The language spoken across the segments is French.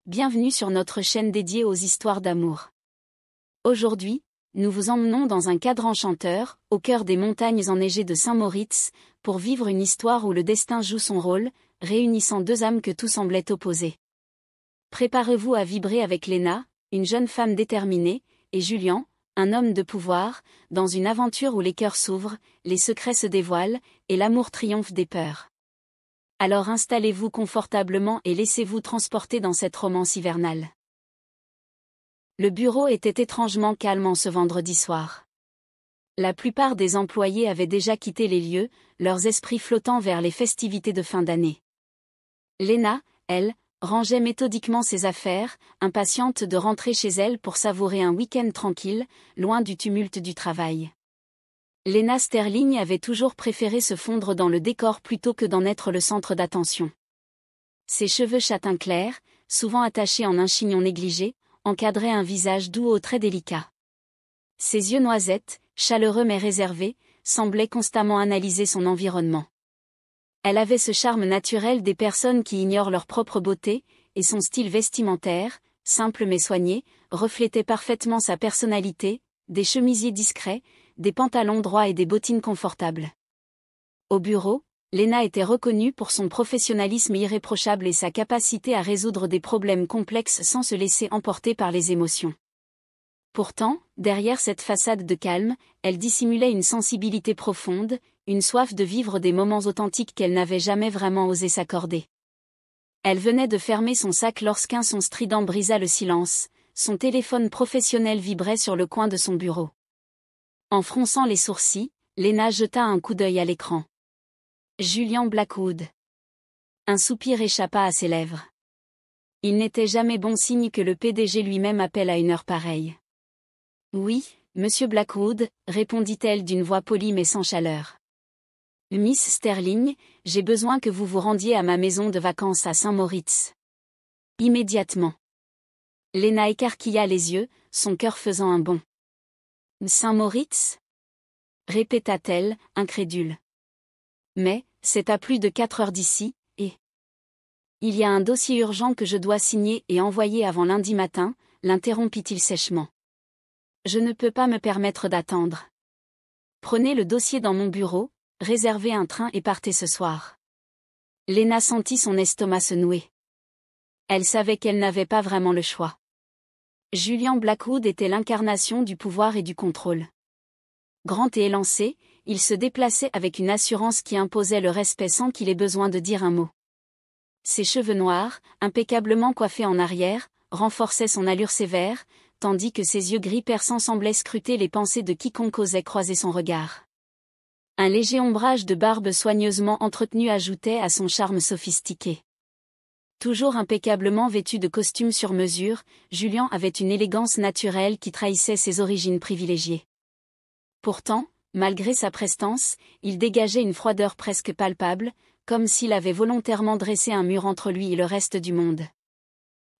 bienvenue sur notre chaîne dédiée aux histoires d'amour. Aujourd'hui, nous vous emmenons dans un cadre enchanteur, au cœur des montagnes enneigées de Saint-Moritz, pour vivre une histoire où le destin joue son rôle, réunissant deux âmes que tout semblait opposer. Préparez-vous à vibrer avec Léna, une jeune femme déterminée, et Julian, un homme de pouvoir, dans une aventure où les cœurs s'ouvrent, les secrets se dévoilent, et l'amour triomphe des peurs. Alors installez-vous confortablement et laissez-vous transporter dans cette romance hivernale. Le bureau était étrangement calme en ce vendredi soir. La plupart des employés avaient déjà quitté les lieux, leurs esprits flottant vers les festivités de fin d'année. Léna, elle, rangeait méthodiquement ses affaires, impatiente de rentrer chez elle pour savourer un week-end tranquille, loin du tumulte du travail. Léna Sterling avait toujours préféré se fondre dans le décor plutôt que d'en être le centre d'attention. Ses cheveux châtain clair, souvent attachés en un chignon négligé, encadraient un visage doux aux traits délicats. Ses yeux noisettes, chaleureux mais réservés, semblaient constamment analyser son environnement. Elle avait ce charme naturel des personnes qui ignorent leur propre beauté, et son style vestimentaire, simple mais soigné, reflétait parfaitement sa personnalité, des chemisiers discrets, des pantalons droits et des bottines confortables. Au bureau, Léna était reconnue pour son professionnalisme irréprochable et sa capacité à résoudre des problèmes complexes sans se laisser emporter par les émotions. Pourtant, derrière cette façade de calme, elle dissimulait une sensibilité profonde, une soif de vivre des moments authentiques qu'elle n'avait jamais vraiment osé s'accorder. Elle venait de fermer son sac lorsqu'un son strident brisa le silence, son téléphone professionnel vibrait sur le coin de son bureau. En fronçant les sourcils, Léna jeta un coup d'œil à l'écran. Julian Blackwood. Un soupir échappa à ses lèvres. Il n'était jamais bon signe que le PDG lui-même appelle à une heure pareille. Oui, monsieur Blackwood, répondit-elle d'une voix polie mais sans chaleur. Miss Sterling, j'ai besoin que vous vous rendiez à ma maison de vacances à Saint-Moritz. Immédiatement. Léna écarquilla les yeux, son cœur faisant un bond. Saint-Moritz ? Répéta-t-elle, incrédule. Mais, c'est à plus de 4 heures d'ici, et... Il y a un dossier urgent que je dois signer et envoyer avant lundi matin, l'interrompit-il sèchement. Je ne peux pas me permettre d'attendre. Prenez le dossier dans mon bureau, réservez un train et partez ce soir. Léna sentit son estomac se nouer. Elle savait qu'elle n'avait pas vraiment le choix. Julian Blackwood était l'incarnation du pouvoir et du contrôle. Grand et élancé, il se déplaçait avec une assurance qui imposait le respect sans qu'il ait besoin de dire un mot. Ses cheveux noirs, impeccablement coiffés en arrière, renforçaient son allure sévère, tandis que ses yeux gris perçants semblaient scruter les pensées de quiconque osait croiser son regard. Un léger ombrage de barbe soigneusement entretenue ajoutait à son charme sophistiqué. Toujours impeccablement vêtu de costume sur mesure, Julian avait une élégance naturelle qui trahissait ses origines privilégiées. Pourtant, malgré sa prestance, il dégageait une froideur presque palpable, comme s'il avait volontairement dressé un mur entre lui et le reste du monde.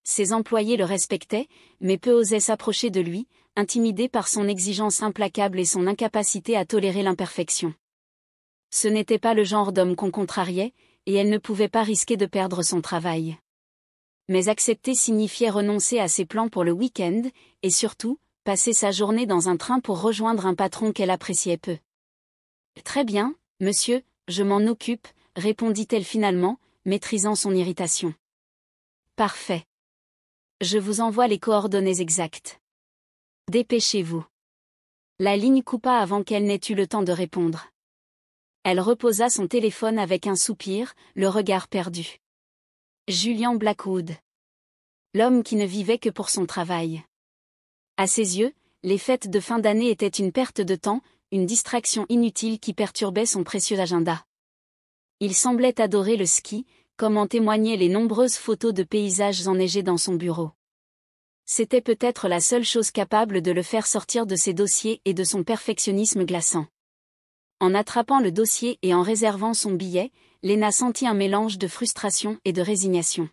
Ses employés le respectaient, mais peu osaient s'approcher de lui, intimidés par son exigence implacable et son incapacité à tolérer l'imperfection. Ce n'était pas le genre d'homme qu'on contrariait, et elle ne pouvait pas risquer de perdre son travail. Mais accepter signifiait renoncer à ses plans pour le week-end, et surtout, passer sa journée dans un train pour rejoindre un patron qu'elle appréciait peu. Très bien, monsieur, je m'en occupe, répondit-elle finalement, maîtrisant son irritation. Parfait. Je vous envoie les coordonnées exactes. Dépêchez-vous. La ligne coupa avant qu'elle n'ait eu le temps de répondre. Elle reposa son téléphone avec un soupir, le regard perdu. Julian Blackwood. L'homme qui ne vivait que pour son travail. À ses yeux, les fêtes de fin d'année étaient une perte de temps, une distraction inutile qui perturbait son précieux agenda. Il semblait adorer le ski, comme en témoignaient les nombreuses photos de paysages enneigés dans son bureau. C'était peut-être la seule chose capable de le faire sortir de ses dossiers et de son perfectionnisme glaçant. En attrapant le dossier et en réservant son billet, Léna sentit un mélange de frustration et de résignation.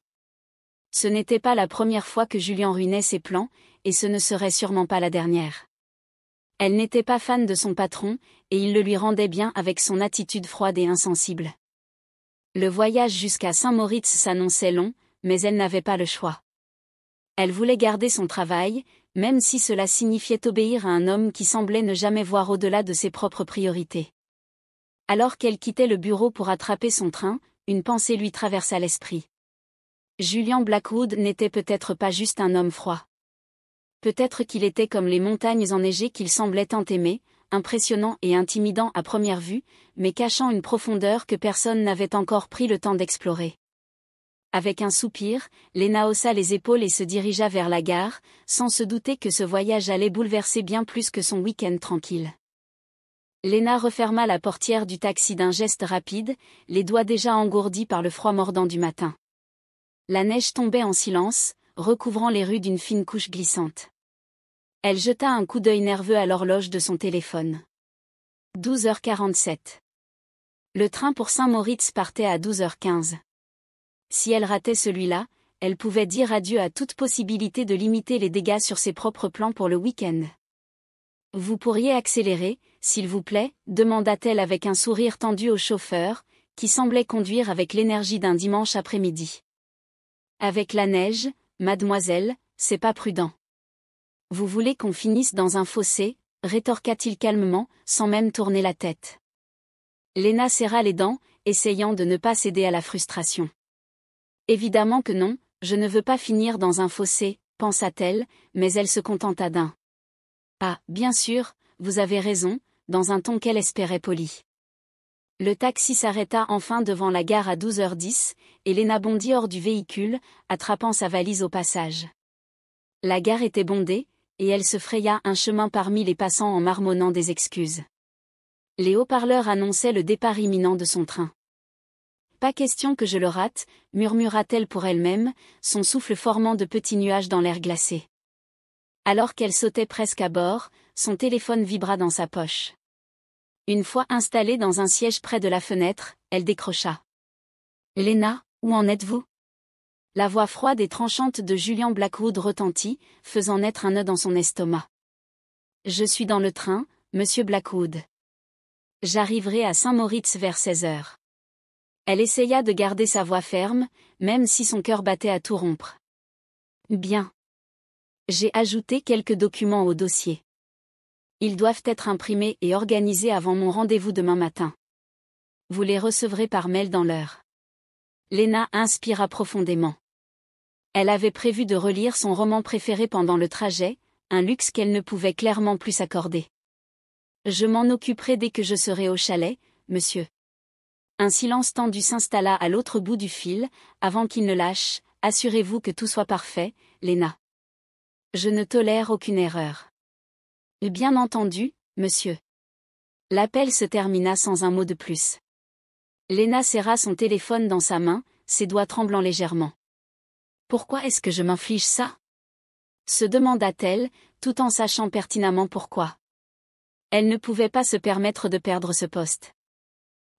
Ce n'était pas la première fois que Julian ruinait ses plans, et ce ne serait sûrement pas la dernière. Elle n'était pas fan de son patron, et il le lui rendait bien avec son attitude froide et insensible. Le voyage jusqu'à Saint-Moritz s'annonçait long, mais elle n'avait pas le choix. Elle voulait garder son travail, même si cela signifiait obéir à un homme qui semblait ne jamais voir au-delà de ses propres priorités. Alors qu'elle quittait le bureau pour attraper son train, une pensée lui traversa l'esprit. Julian Blackwood n'était peut-être pas juste un homme froid. Peut-être qu'il était comme les montagnes enneigées qu'il semblait tant aimer, impressionnant et intimidant à première vue, mais cachant une profondeur que personne n'avait encore pris le temps d'explorer. Avec un soupir, Lena haussa les épaules et se dirigea vers la gare, sans se douter que ce voyage allait bouleverser bien plus que son week-end tranquille. Lena referma la portière du taxi d'un geste rapide, les doigts déjà engourdis par le froid mordant du matin. La neige tombait en silence, recouvrant les rues d'une fine couche glissante. Elle jeta un coup d'œil nerveux à l'horloge de son téléphone. 12h47. Le train pour Saint-Moritz partait à 12h15. Si elle ratait celui-là, elle pouvait dire adieu à toute possibilité de limiter les dégâts sur ses propres plans pour le week-end. « Vous pourriez accélérer, s'il vous plaît ?» demanda-t-elle avec un sourire tendu au chauffeur, qui semblait conduire avec l'énergie d'un dimanche après-midi. « Avec la neige, mademoiselle, c'est pas prudent. »« Vous voulez qu'on finisse dans un fossé ?» rétorqua-t-il calmement, sans même tourner la tête. Lena serra les dents, essayant de ne pas céder à la frustration. « Évidemment que non, je ne veux pas finir dans un fossé, pensa-t-elle, mais elle se contenta d'un « Ah, bien sûr, vous avez raison », dans un ton qu'elle espérait poli. Le taxi s'arrêta enfin devant la gare à 12h10, et Lena bondit hors du véhicule, attrapant sa valise au passage. La gare était bondée, et elle se fraya un chemin parmi les passants en marmonnant des excuses. Les haut-parleurs annonçaient le départ imminent de son train. « Pas question que je le rate », murmura-t-elle pour elle-même, son souffle formant de petits nuages dans l'air glacé. Alors qu'elle sautait presque à bord, son téléphone vibra dans sa poche. Une fois installée dans un siège près de la fenêtre, elle décrocha. « Lena, où en êtes-vous ?» La voix froide et tranchante de Julian Blackwood retentit, faisant naître un nœud dans son estomac. « Je suis dans le train, monsieur Blackwood. J'arriverai à Saint-Moritz vers 16h. Elle essaya de garder sa voix ferme, même si son cœur battait à tout rompre. « Bien. J'ai ajouté quelques documents au dossier. Ils doivent être imprimés et organisés avant mon rendez-vous demain matin. Vous les recevrez par mail dans l'heure. » Lena inspira profondément. Elle avait prévu de relire son roman préféré pendant le trajet, un luxe qu'elle ne pouvait clairement plus s'accorder. « Je m'en occuperai dès que je serai au chalet, monsieur. » Un silence tendu s'installa à l'autre bout du fil, avant qu'il ne lâche. « Assurez-vous que tout soit parfait, Lena. Je ne tolère aucune erreur. » « Bien entendu, monsieur. » L'appel se termina sans un mot de plus. Lena serra son téléphone dans sa main, ses doigts tremblant légèrement. « Pourquoi est-ce que je m'inflige ça ?» se demanda-t-elle, tout en sachant pertinemment pourquoi. Elle ne pouvait pas se permettre de perdre ce poste.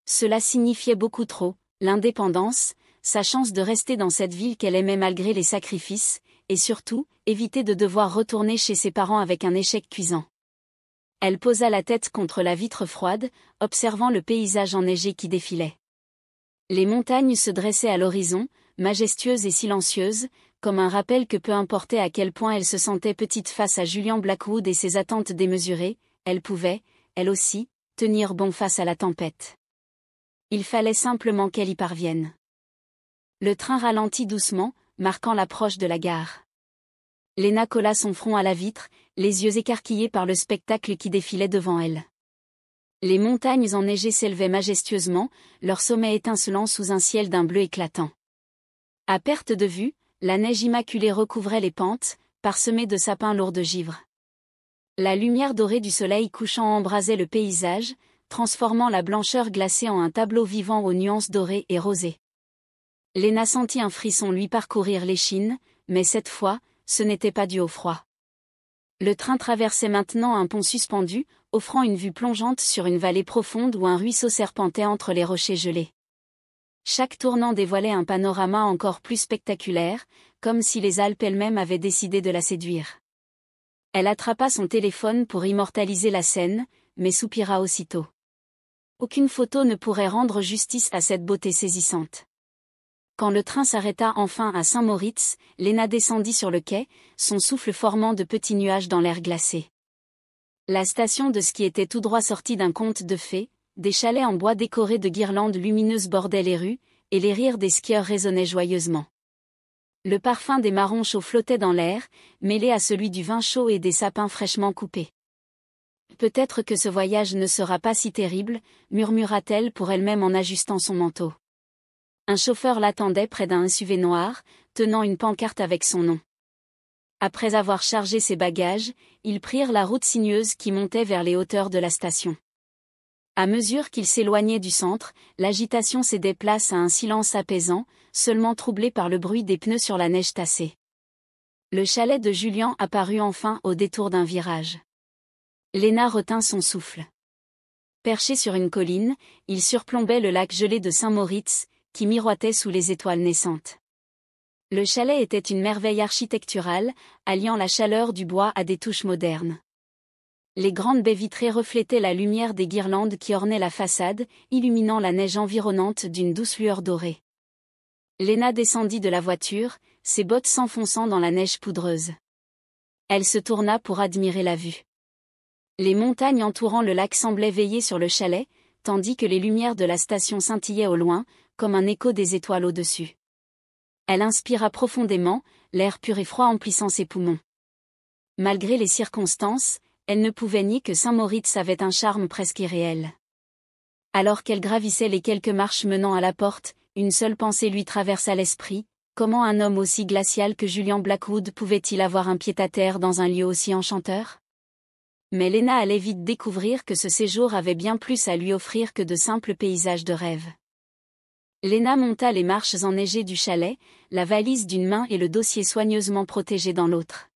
Cela signifiait beaucoup trop, l'indépendance, sa chance de rester dans cette ville qu'elle aimait malgré les sacrifices, et surtout, éviter de devoir retourner chez ses parents avec un échec cuisant. Elle posa la tête contre la vitre froide, observant le paysage enneigé qui défilait. Les montagnes se dressaient à l'horizon, majestueuses et silencieuses, comme un rappel que peu importait à quel point elle se sentait petite face à Julian Blackwood et ses attentes démesurées, elle pouvait, elle aussi, tenir bon face à la tempête. Il fallait simplement qu'elle y parvienne. Le train ralentit doucement, marquant l'approche de la gare. Lena colla son front à la vitre, les yeux écarquillés par le spectacle qui défilait devant elle. Les montagnes enneigées s'élevaient majestueusement, leur sommet étincelant sous un ciel d'un bleu éclatant. À perte de vue, la neige immaculée recouvrait les pentes, parsemées de sapins lourds de givre. La lumière dorée du soleil couchant embrasait le paysage, transformant la blancheur glacée en un tableau vivant aux nuances dorées et rosées. Lena sentit un frisson lui parcourir l'échine, mais cette fois, ce n'était pas dû au froid. Le train traversait maintenant un pont suspendu, offrant une vue plongeante sur une vallée profonde où un ruisseau serpentait entre les rochers gelés. Chaque tournant dévoilait un panorama encore plus spectaculaire, comme si les Alpes elles-mêmes avaient décidé de la séduire. Elle attrapa son téléphone pour immortaliser la scène, mais soupira aussitôt. Aucune photo ne pourrait rendre justice à cette beauté saisissante. Quand le train s'arrêta enfin à Saint-Moritz, Léna descendit sur le quai, son souffle formant de petits nuages dans l'air glacé. La station de ski était tout droit sortie d'un conte de fées, des chalets en bois décorés de guirlandes lumineuses bordaient les rues, et les rires des skieurs résonnaient joyeusement. Le parfum des marrons chauds flottait dans l'air, mêlé à celui du vin chaud et des sapins fraîchement coupés. Peut-être que ce voyage ne sera pas si terrible, murmura-t-elle pour elle-même en ajustant son manteau. Un chauffeur l'attendait près d'un SUV noir, tenant une pancarte avec son nom. Après avoir chargé ses bagages, ils prirent la route sinueuse qui montait vers les hauteurs de la station. À mesure qu'ils s'éloignaient du centre, l'agitation cédait place à un silence apaisant, seulement troublé par le bruit des pneus sur la neige tassée. Le chalet de Julien apparut enfin au détour d'un virage. Léna retint son souffle. Perché sur une colline, il surplombait le lac gelé de Saint-Moritz, qui miroitait sous les étoiles naissantes. Le chalet était une merveille architecturale, alliant la chaleur du bois à des touches modernes. Les grandes baies vitrées reflétaient la lumière des guirlandes qui ornaient la façade, illuminant la neige environnante d'une douce lueur dorée. Léna descendit de la voiture, ses bottes s'enfonçant dans la neige poudreuse. Elle se tourna pour admirer la vue. Les montagnes entourant le lac semblaient veiller sur le chalet, tandis que les lumières de la station scintillaient au loin, comme un écho des étoiles au-dessus. Elle inspira profondément, l'air pur et froid emplissant ses poumons. Malgré les circonstances, elle ne pouvait nier que Saint-Moritz avait un charme presque irréel. Alors qu'elle gravissait les quelques marches menant à la porte, une seule pensée lui traversa l'esprit: comment un homme aussi glacial que Julian Blackwood pouvait-il avoir un pied-à-terre dans un lieu aussi enchanteur? Mais Léna allait vite découvrir que ce séjour avait bien plus à lui offrir que de simples paysages de rêve. Léna monta les marches enneigées du chalet, la valise d'une main et le dossier soigneusement protégé dans l'autre.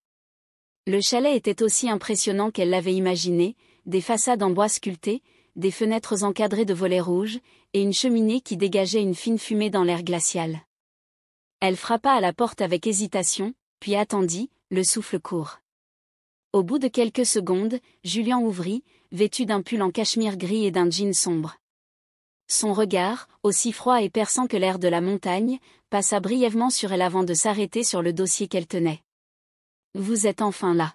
Le chalet était aussi impressionnant qu'elle l'avait imaginé, des façades en bois sculpté, des fenêtres encadrées de volets rouges, et une cheminée qui dégageait une fine fumée dans l'air glacial. Elle frappa à la porte avec hésitation, puis attendit, le souffle court. Au bout de quelques secondes, Julien ouvrit, vêtu d'un pull en cachemire gris et d'un jean sombre. Son regard, aussi froid et perçant que l'air de la montagne, passa brièvement sur elle avant de s'arrêter sur le dossier qu'elle tenait. « Vous êtes enfin là.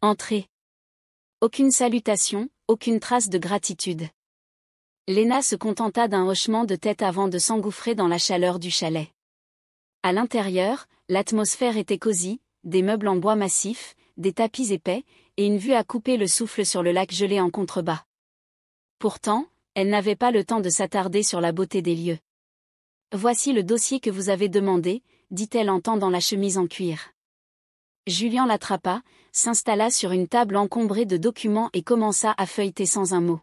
Entrez. » Aucune salutation, aucune trace de gratitude. Léna se contenta d'un hochement de tête avant de s'engouffrer dans la chaleur du chalet. À l'intérieur, l'atmosphère était cosy, des meubles en bois massif, des tapis épais, et une vue à couper le souffle sur le lac gelé en contrebas. Pourtant, elle n'avait pas le temps de s'attarder sur la beauté des lieux. « Voici le dossier que vous avez demandé », dit-elle en tendant la chemise en cuir. Julien l'attrapa, s'installa sur une table encombrée de documents et commença à feuilleter sans un mot.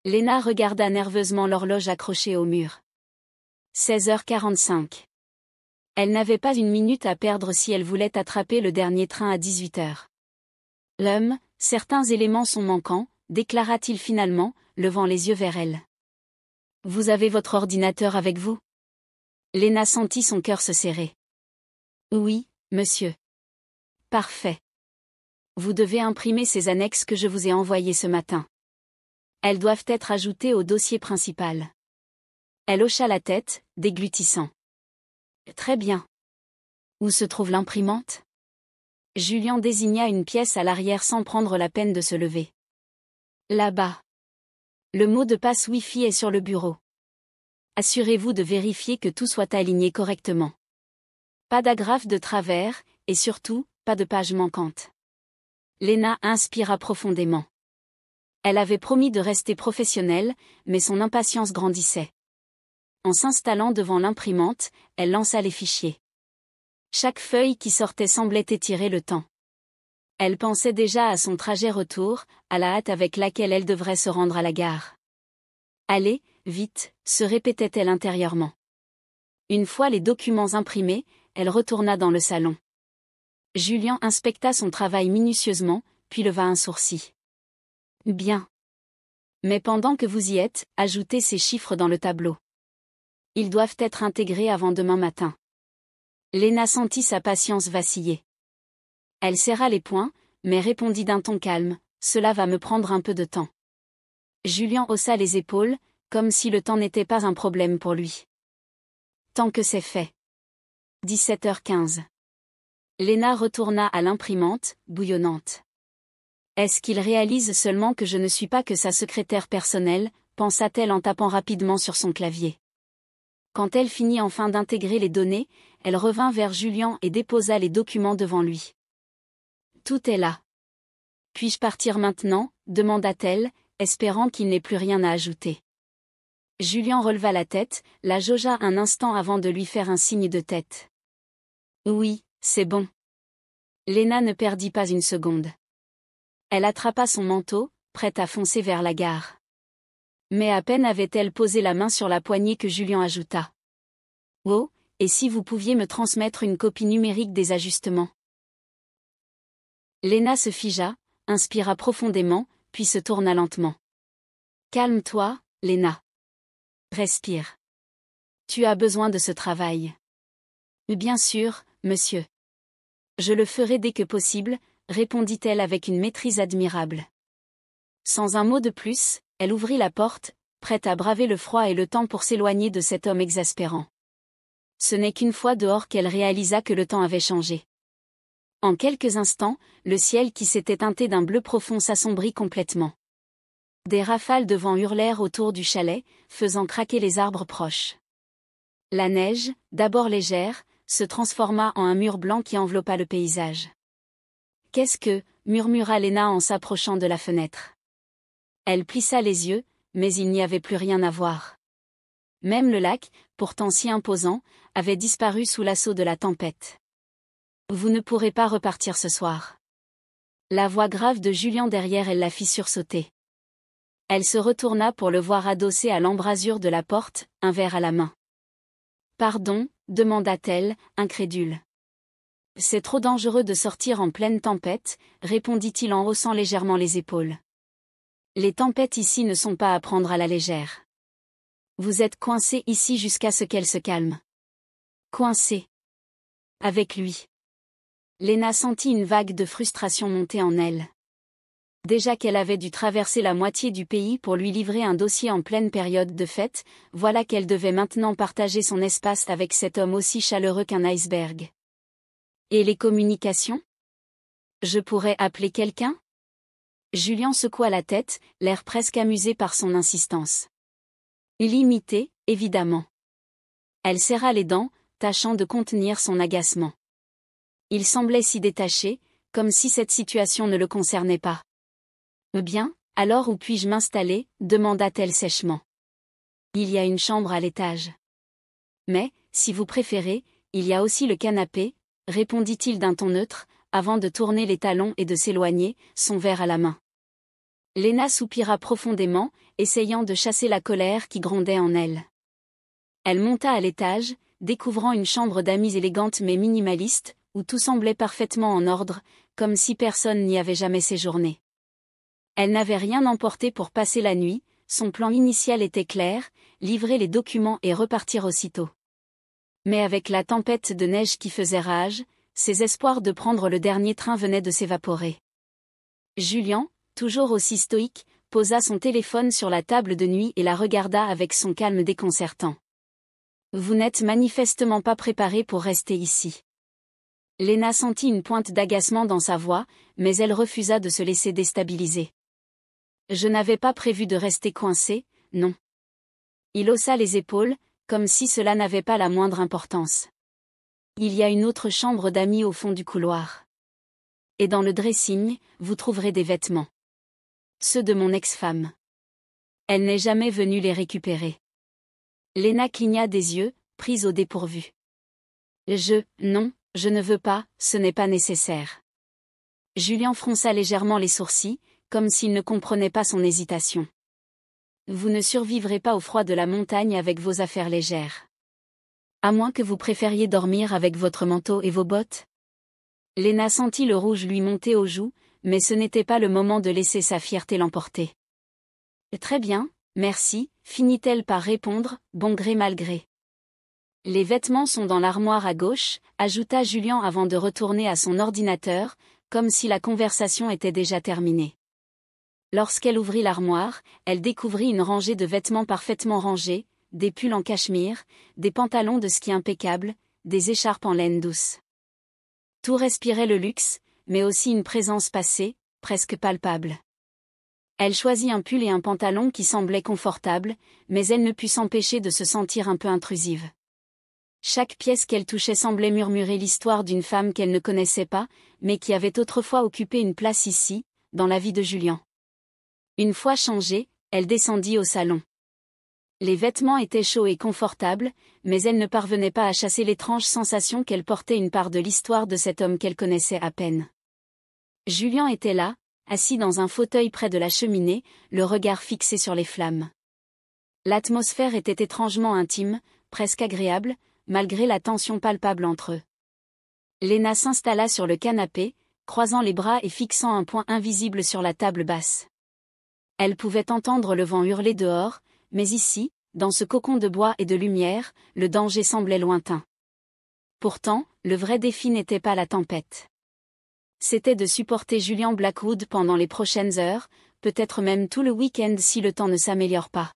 Léna regarda nerveusement l'horloge accrochée au mur. 16h45. Elle n'avait pas une minute à perdre si elle voulait attraper le dernier train à 18h. « L'homme, certains éléments sont manquants », déclara-t-il finalement, levant les yeux vers elle. « Vous avez votre ordinateur avec vous ?» Léna sentit son cœur se serrer. « Oui, monsieur. »« Parfait. Vous devez imprimer ces annexes que je vous ai envoyées ce matin. Elles doivent être ajoutées au dossier principal. » Elle hocha la tête, déglutissant. « Très bien. Où se trouve l'imprimante ?» Julien désigna une pièce à l'arrière sans prendre la peine de se lever. « Là-bas. Le mot de passe Wi-Fi est sur le bureau. Assurez-vous de vérifier que tout soit aligné correctement. Pas d'agrafe de travers, et surtout, pas de page manquante. » Léna inspira profondément. Elle avait promis de rester professionnelle, mais son impatience grandissait. En s'installant devant l'imprimante, elle lança les fichiers. Chaque feuille qui sortait semblait étirer le temps. Elle pensait déjà à son trajet retour, à la hâte avec laquelle elle devrait se rendre à la gare. « Allez, vite », se répétait-elle intérieurement. Une fois les documents imprimés, elle retourna dans le salon. Julien inspecta son travail minutieusement, puis leva un sourcil. « Bien. Mais pendant que vous y êtes, ajoutez ces chiffres dans le tableau. Ils doivent être intégrés avant demain matin. » Léna sentit sa patience vaciller. Elle serra les poings, mais répondit d'un ton calme: « Cela va me prendre un peu de temps. » Julien haussa les épaules, comme si le temps n'était pas un problème pour lui. Tant que c'est fait. 17h15. Léna retourna à l'imprimante, bouillonnante. Est-ce qu'il réalise seulement que je ne suis pas que sa secrétaire personnelle, pensa-t-elle en tapant rapidement sur son clavier. Quand elle finit enfin d'intégrer les données, elle revint vers Julien et déposa les documents devant lui. Tout est là. Puis-je partir maintenant, demanda-t-elle, espérant qu'il n'ait plus rien à ajouter. Julien releva la tête, la jaugea un instant avant de lui faire un signe de tête. Oui, c'est bon. Léna ne perdit pas une seconde. Elle attrapa son manteau, prête à foncer vers la gare. Mais à peine avait-elle posé la main sur la poignée que Julien ajouta. Oh, et si vous pouviez me transmettre une copie numérique des ajustements? Léna se figea, inspira profondément, puis se tourna lentement. Calme-toi, Léna. Respire. Tu as besoin de ce travail. Bien sûr, monsieur. Je le ferai dès que possible, répondit-elle avec une maîtrise admirable. Sans un mot de plus, elle ouvrit la porte, prête à braver le froid et le temps pour s'éloigner de cet homme exaspérant. Ce n'est qu'une fois dehors qu'elle réalisa que le temps avait changé. En quelques instants, le ciel qui s'était teinté d'un bleu profond s'assombrit complètement. Des rafales de vent hurlèrent autour du chalet, faisant craquer les arbres proches. La neige, d'abord légère, se transforma en un mur blanc qui enveloppa le paysage. « Qu'est-ce que » murmura Léna en s'approchant de la fenêtre. Elle plissa les yeux, mais il n'y avait plus rien à voir. Même le lac, pourtant si imposant, avait disparu sous l'assaut de la tempête. « Vous ne pourrez pas repartir ce soir. » La voix grave de Julien derrière elle la fit sursauter. Elle se retourna pour le voir adossé à l'embrasure de la porte, un verre à la main. « Pardon » demanda-t-elle, incrédule. « C'est trop dangereux de sortir en pleine tempête » répondit-il en haussant légèrement les épaules. « Les tempêtes ici ne sont pas à prendre à la légère. Vous êtes coincé ici jusqu'à ce qu'elle se calme. » Coincé. Avec lui. Léna sentit une vague de frustration monter en elle. Déjà qu'elle avait dû traverser la moitié du pays pour lui livrer un dossier en pleine période de fête, voilà qu'elle devait maintenant partager son espace avec cet homme aussi chaleureux qu'un iceberg. Et les communications? Je pourrais appeler quelqu'un? Julien secoua la tête, l'air presque amusé par son insistance. Illimité, évidemment. Elle serra les dents, tâchant de contenir son agacement. Il semblait si détaché, comme si cette situation ne le concernait pas. Bien, alors où puis-je m'installer, demanda-t-elle sèchement. Il y a une chambre à l'étage. Mais, si vous préférez, il y a aussi le canapé, répondit-il d'un ton neutre, avant de tourner les talons et de s'éloigner, son verre à la main. Léna soupira profondément, essayant de chasser la colère qui grondait en elle. Elle monta à l'étage, découvrant une chambre d'amis élégante mais minimaliste, où tout semblait parfaitement en ordre, comme si personne n'y avait jamais séjourné. Elle n'avait rien emporté pour passer la nuit, son plan initial était clair, livrer les documents et repartir aussitôt. Mais avec la tempête de neige qui faisait rage, ses espoirs de prendre le dernier train venaient de s'évaporer. Julien, toujours aussi stoïque, posa son téléphone sur la table de nuit et la regarda avec son calme déconcertant. « Vous n'êtes manifestement pas préparé pour rester ici. » Léna sentit une pointe d'agacement dans sa voix, mais elle refusa de se laisser déstabiliser. « Je n'avais pas prévu de rester coincé, non. » Il haussa les épaules, comme si cela n'avait pas la moindre importance. « Il y a une autre chambre d'amis au fond du couloir. Et dans le dressing, vous trouverez des vêtements. Ceux de mon ex-femme. Elle n'est jamais venue les récupérer. » Léna cligna des yeux, prise au dépourvu. « Non, je ne veux pas, ce n'est pas nécessaire. » Julien fronça légèrement les sourcils, comme s'il ne comprenait pas son hésitation. « Vous ne survivrez pas au froid de la montagne avec vos affaires légères. À moins que vous préfériez dormir avec votre manteau et vos bottes. » Léna sentit le rouge lui monter aux joues, mais ce n'était pas le moment de laisser sa fierté l'emporter. « Très bien, merci, finit-elle par répondre, bon gré mal gré. « Les vêtements sont dans l'armoire à gauche, ajouta Julien avant de retourner à son ordinateur, comme si la conversation était déjà terminée. Lorsqu'elle ouvrit l'armoire, elle découvrit une rangée de vêtements parfaitement rangés, des pulls en cachemire, des pantalons de ski impeccables, des écharpes en laine douce. Tout respirait le luxe, mais aussi une présence passée, presque palpable. Elle choisit un pull et un pantalon qui semblaient confortables, mais elle ne put s'empêcher de se sentir un peu intrusive. Chaque pièce qu'elle touchait semblait murmurer l'histoire d'une femme qu'elle ne connaissait pas, mais qui avait autrefois occupé une place ici, dans la vie de Julian. Une fois changée, elle descendit au salon. Les vêtements étaient chauds et confortables, mais elle ne parvenait pas à chasser l'étrange sensation qu'elle portait une part de l'histoire de cet homme qu'elle connaissait à peine. Julian était là, assis dans un fauteuil près de la cheminée, le regard fixé sur les flammes. L'atmosphère était étrangement intime, presque agréable, malgré la tension palpable entre eux. Lena s'installa sur le canapé, croisant les bras et fixant un point invisible sur la table basse. Elle pouvait entendre le vent hurler dehors, mais ici, dans ce cocon de bois et de lumière, le danger semblait lointain. Pourtant, le vrai défi n'était pas la tempête. C'était de supporter Julian Blackwood pendant les prochaines heures, peut-être même tout le week-end si le temps ne s'améliore pas.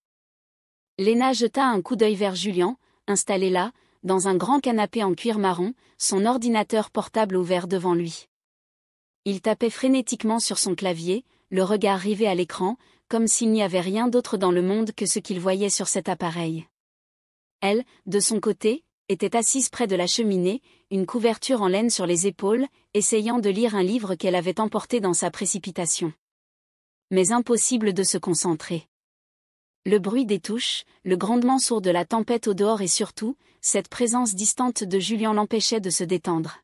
Lena jeta un coup d'œil vers Julian, installé là, dans un grand canapé en cuir marron, son ordinateur portable ouvert devant lui. Il tapait frénétiquement sur son clavier, le regard rivé à l'écran, comme s'il n'y avait rien d'autre dans le monde que ce qu'il voyait sur cet appareil. Elle, de son côté, était assise près de la cheminée, une couverture en laine sur les épaules, essayant de lire un livre qu'elle avait emporté dans sa précipitation. Mais impossible de se concentrer. Le bruit des touches, le grondement sourd de la tempête au dehors et surtout, cette présence distante de Julian l'empêchait de se détendre.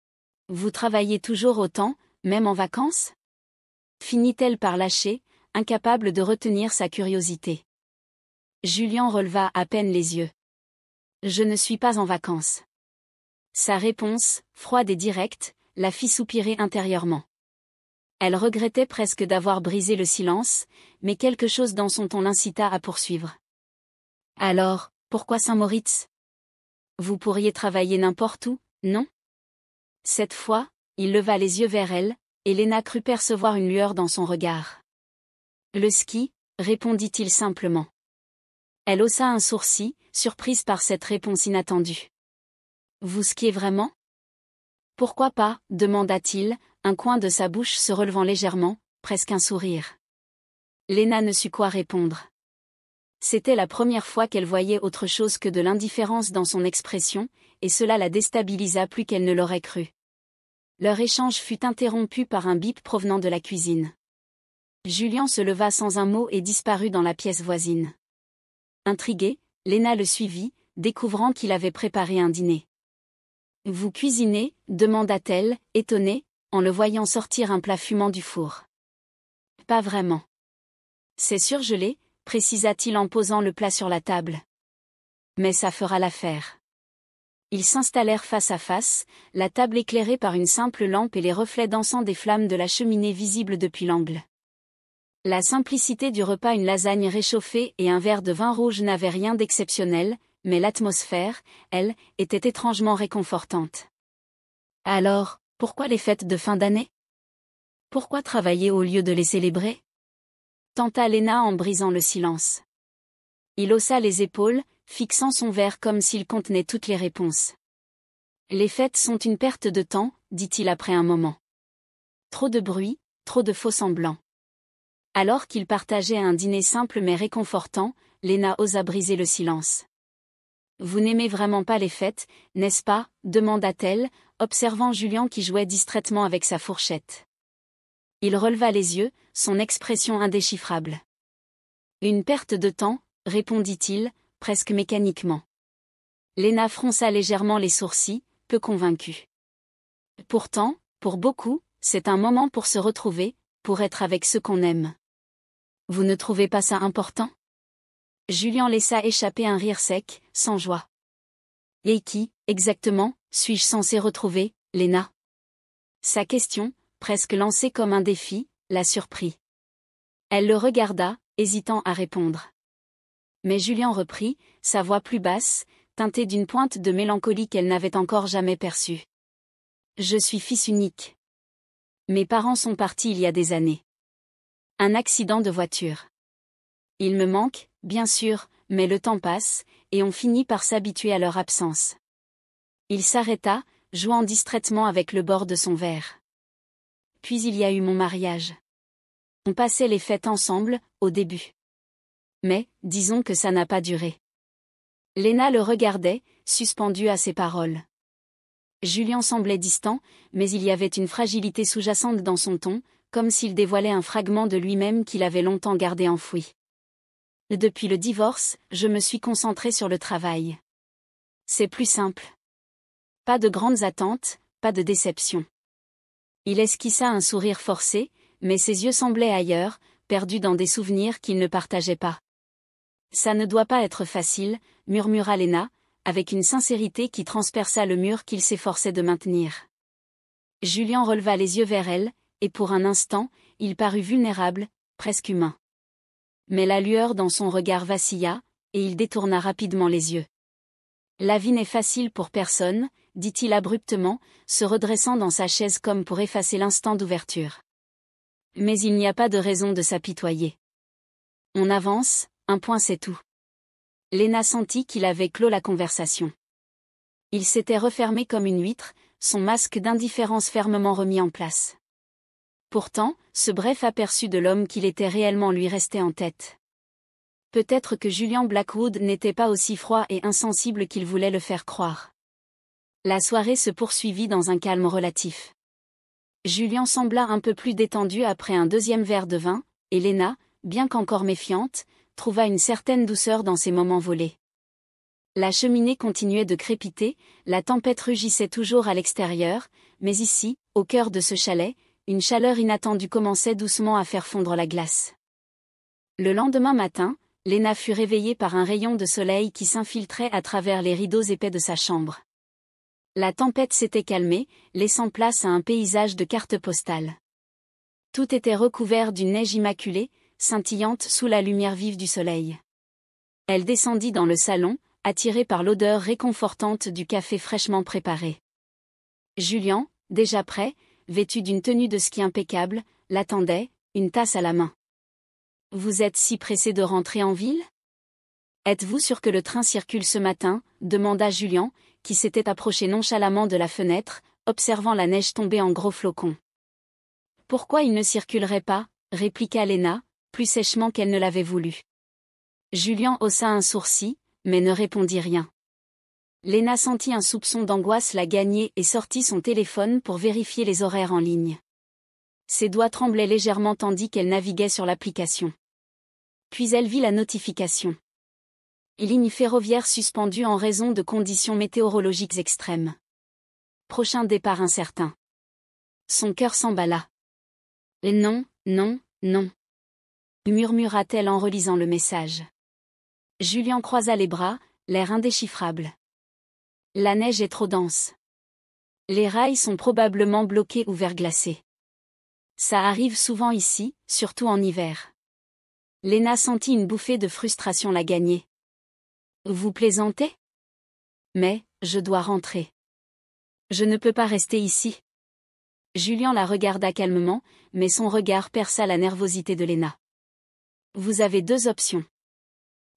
« Vous travaillez toujours autant, même en vacances ?» finit-elle par lâcher, incapable de retenir sa curiosité. Julian releva à peine les yeux. « Je ne suis pas en vacances. » Sa réponse, froide et directe, la fit soupirer intérieurement. Elle regrettait presque d'avoir brisé le silence, mais quelque chose dans son ton l'incita à poursuivre. « Alors, pourquoi Saint-Moritz ? Vous pourriez travailler n'importe où, non ?» Cette fois, il leva les yeux vers elle, et Lena crut percevoir une lueur dans son regard. « Le ski », répondit-il simplement. Elle haussa un sourcil, surprise par cette réponse inattendue. « Vous skiez vraiment ? » « Pourquoi pas ?» demanda-t-il, un coin de sa bouche se relevant légèrement, presque un sourire. Lena ne sut quoi répondre. C'était la première fois qu'elle voyait autre chose que de l'indifférence dans son expression, et cela la déstabilisa plus qu'elle ne l'aurait cru. Leur échange fut interrompu par un bip provenant de la cuisine. Julian se leva sans un mot et disparut dans la pièce voisine. Intriguée, Lena le suivit, découvrant qu'il avait préparé un dîner. « Vous cuisinez ?» demanda-t-elle, étonnée, en le voyant sortir un plat fumant du four. « Pas vraiment. »« C'est surgelé », précisa-t-il en posant le plat sur la table. « Mais ça fera l'affaire. » Ils s'installèrent face à face, la table éclairée par une simple lampe et les reflets dansants des flammes de la cheminée visibles depuis l'angle. La simplicité du repas, une lasagne réchauffée et un verre de vin rouge n'avaient rien d'exceptionnel, mais l'atmosphère, elle, était étrangement réconfortante. Alors, pourquoi les fêtes de fin d'année ? Pourquoi travailler au lieu de les célébrer ? Tenta Lena en brisant le silence. Il haussa les épaules, fixant son verre comme s'il contenait toutes les réponses. Les fêtes sont une perte de temps, dit-il après un moment. Trop de bruit, trop de faux-semblants. Alors qu'ils partageaient un dîner simple mais réconfortant, Lena osa briser le silence. « Vous n'aimez vraiment pas les fêtes, n'est-ce pas ?» demanda-t-elle, observant Julian qui jouait distraitement avec sa fourchette. Il releva les yeux, son expression indéchiffrable. « Une perte de temps ?» répondit-il, presque mécaniquement. Lena fronça légèrement les sourcils, peu convaincue. « Pourtant, pour beaucoup, c'est un moment pour se retrouver, pour être avec ceux qu'on aime. Vous ne trouvez pas ça important ? » Julian laissa échapper un rire sec, sans joie. « Et qui, exactement, suis-je censé retrouver, Lena ?» Sa question, presque lancée comme un défi, la surprit. Elle le regarda, hésitant à répondre. Mais Julian reprit, sa voix plus basse, teintée d'une pointe de mélancolie qu'elle n'avait encore jamais perçue. « Je suis fils unique. Mes parents sont partis il y a des années. Un accident de voiture. Il me manque, bien sûr, mais le temps passe, et on finit par s'habituer à leur absence. Il s'arrêta, jouant distraitement avec le bord de son verre. Puis il y a eu mon mariage. On passait les fêtes ensemble, au début. Mais, disons que ça n'a pas duré. Léna le regardait, suspendue à ses paroles. Julien semblait distant, mais il y avait une fragilité sous-jacente dans son ton, comme s'il dévoilait un fragment de lui-même qu'il avait longtemps gardé enfoui. Depuis le divorce, je me suis concentrée sur le travail. C'est plus simple. Pas de grandes attentes, pas de déception. Il esquissa un sourire forcé, mais ses yeux semblaient ailleurs, perdus dans des souvenirs qu'il ne partageait pas. Ça ne doit pas être facile, murmura Léna, avec une sincérité qui transperça le mur qu'il s'efforçait de maintenir. Julien releva les yeux vers elle, et pour un instant, il parut vulnérable, presque humain. Mais la lueur dans son regard vacilla, et il détourna rapidement les yeux. La vie n'est facile pour personne, dit-il abruptement, se redressant dans sa chaise comme pour effacer l'instant d'ouverture. Mais il n'y a pas de raison de s'apitoyer. On avance, un point c'est tout. Léna sentit qu'il avait clos la conversation. Il s'était refermé comme une huître, son masque d'indifférence fermement remis en place. Pourtant, ce bref aperçu de l'homme qu'il était réellement lui restait en tête. Peut-être que Julian Blackwood n'était pas aussi froid et insensible qu'il voulait le faire croire. La soirée se poursuivit dans un calme relatif. Julien sembla un peu plus détendu après un deuxième verre de vin, et Léna, bien qu'encore méfiante, trouva une certaine douceur dans ces moments volés. La cheminée continuait de crépiter, la tempête rugissait toujours à l'extérieur, mais ici, au cœur de ce chalet, une chaleur inattendue commençait doucement à faire fondre la glace. Le lendemain matin, Léna fut réveillée par un rayon de soleil qui s'infiltrait à travers les rideaux épais de sa chambre. La tempête s'était calmée, laissant place à un paysage de cartes postales. Tout était recouvert d'une neige immaculée, scintillante sous la lumière vive du soleil. Elle descendit dans le salon, attirée par l'odeur réconfortante du café fraîchement préparé. Julien, déjà prêt, vêtu d'une tenue de ski impeccable, l'attendait, une tasse à la main. « Vous êtes si pressé de rentrer en ville ? Êtes-vous sûr que le train circule ce matin ?» demanda Julien, qui s'était approché nonchalamment de la fenêtre, observant la neige tomber en gros flocons. « Pourquoi il ne circulerait pas ?» répliqua Léna, plus sèchement qu'elle ne l'avait voulu. Julien haussa un sourcil, mais ne répondit rien. Léna sentit un soupçon d'angoisse la gagner et sortit son téléphone pour vérifier les horaires en ligne. Ses doigts tremblaient légèrement tandis qu'elle naviguait sur l'application. Puis elle vit la notification. Ligne ferroviaire suspendue en raison de conditions météorologiques extrêmes. Prochain départ incertain. Son cœur s'emballa. « Non, non, non », murmura-t-elle en relisant le message. Julien croisa les bras, l'air indéchiffrable. La neige est trop dense. Les rails sont probablement bloqués ou verglacés. Ça arrive souvent ici, surtout en hiver. Léna sentit une bouffée de frustration la gagner. Vous plaisantez ? Mais, je dois rentrer. Je ne peux pas rester ici. Julien la regarda calmement, mais son regard perça la nervosité de Léna. Vous avez deux options.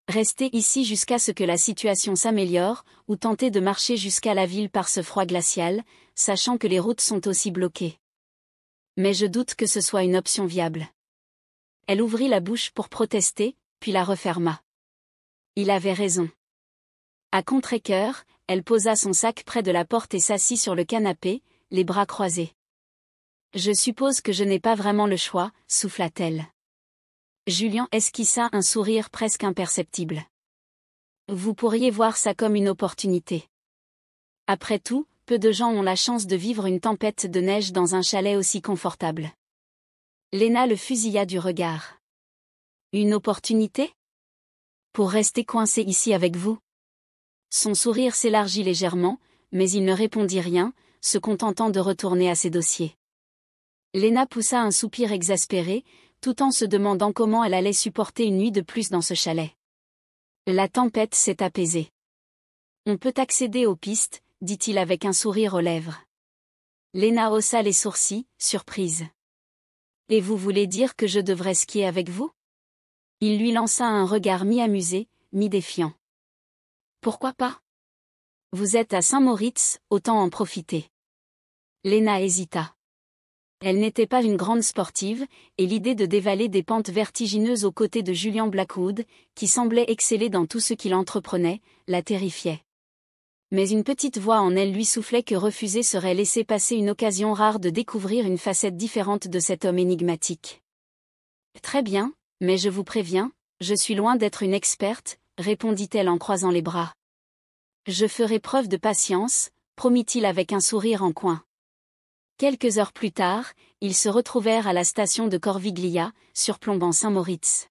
Rester ici jusqu'à ce que la situation s'améliore, ou tenter de marcher jusqu'à la ville par ce froid glacial, sachant que les routes sont aussi bloquées. Mais je doute que ce soit une option viable. Elle ouvrit la bouche pour protester, puis la referma. Il avait raison. À contre-cœur, elle posa son sac près de la porte et s'assit sur le canapé, les bras croisés. Je suppose que je n'ai pas vraiment le choix, souffla-t-elle. Julien esquissa un sourire presque imperceptible. Vous pourriez voir ça comme une opportunité. Après tout, peu de gens ont la chance de vivre une tempête de neige dans un chalet aussi confortable. Léna le fusilla du regard. Une opportunité ? Pour rester coincé ici avec vous ? Son sourire s'élargit légèrement, mais il ne répondit rien, se contentant de retourner à ses dossiers. Léna poussa un soupir exaspéré, tout en se demandant comment elle allait supporter une nuit de plus dans ce chalet. La tempête s'est apaisée. On peut accéder aux pistes, dit-il avec un sourire aux lèvres. Léna haussa les sourcils, surprise. Et vous voulez dire que je devrais skier avec vous ? Il lui lança un regard mi-amusé, mi-défiant. Pourquoi pas? Vous êtes à Saint-Moritz, autant en profiter. Léna hésita. Elle n'était pas une grande sportive, et l'idée de dévaler des pentes vertigineuses aux côtés de Julian Blackwood, qui semblait exceller dans tout ce qu'il entreprenait, la terrifiait. Mais une petite voix en elle lui soufflait que refuser serait laisser passer une occasion rare de découvrir une facette différente de cet homme énigmatique. Très bien, mais je vous préviens, je suis loin d'être une experte, répondit-elle en croisant les bras. Je ferai preuve de patience, promit-il avec un sourire en coin. Quelques heures plus tard, ils se retrouvèrent à la station de Corviglia, surplombant Saint-Moritz.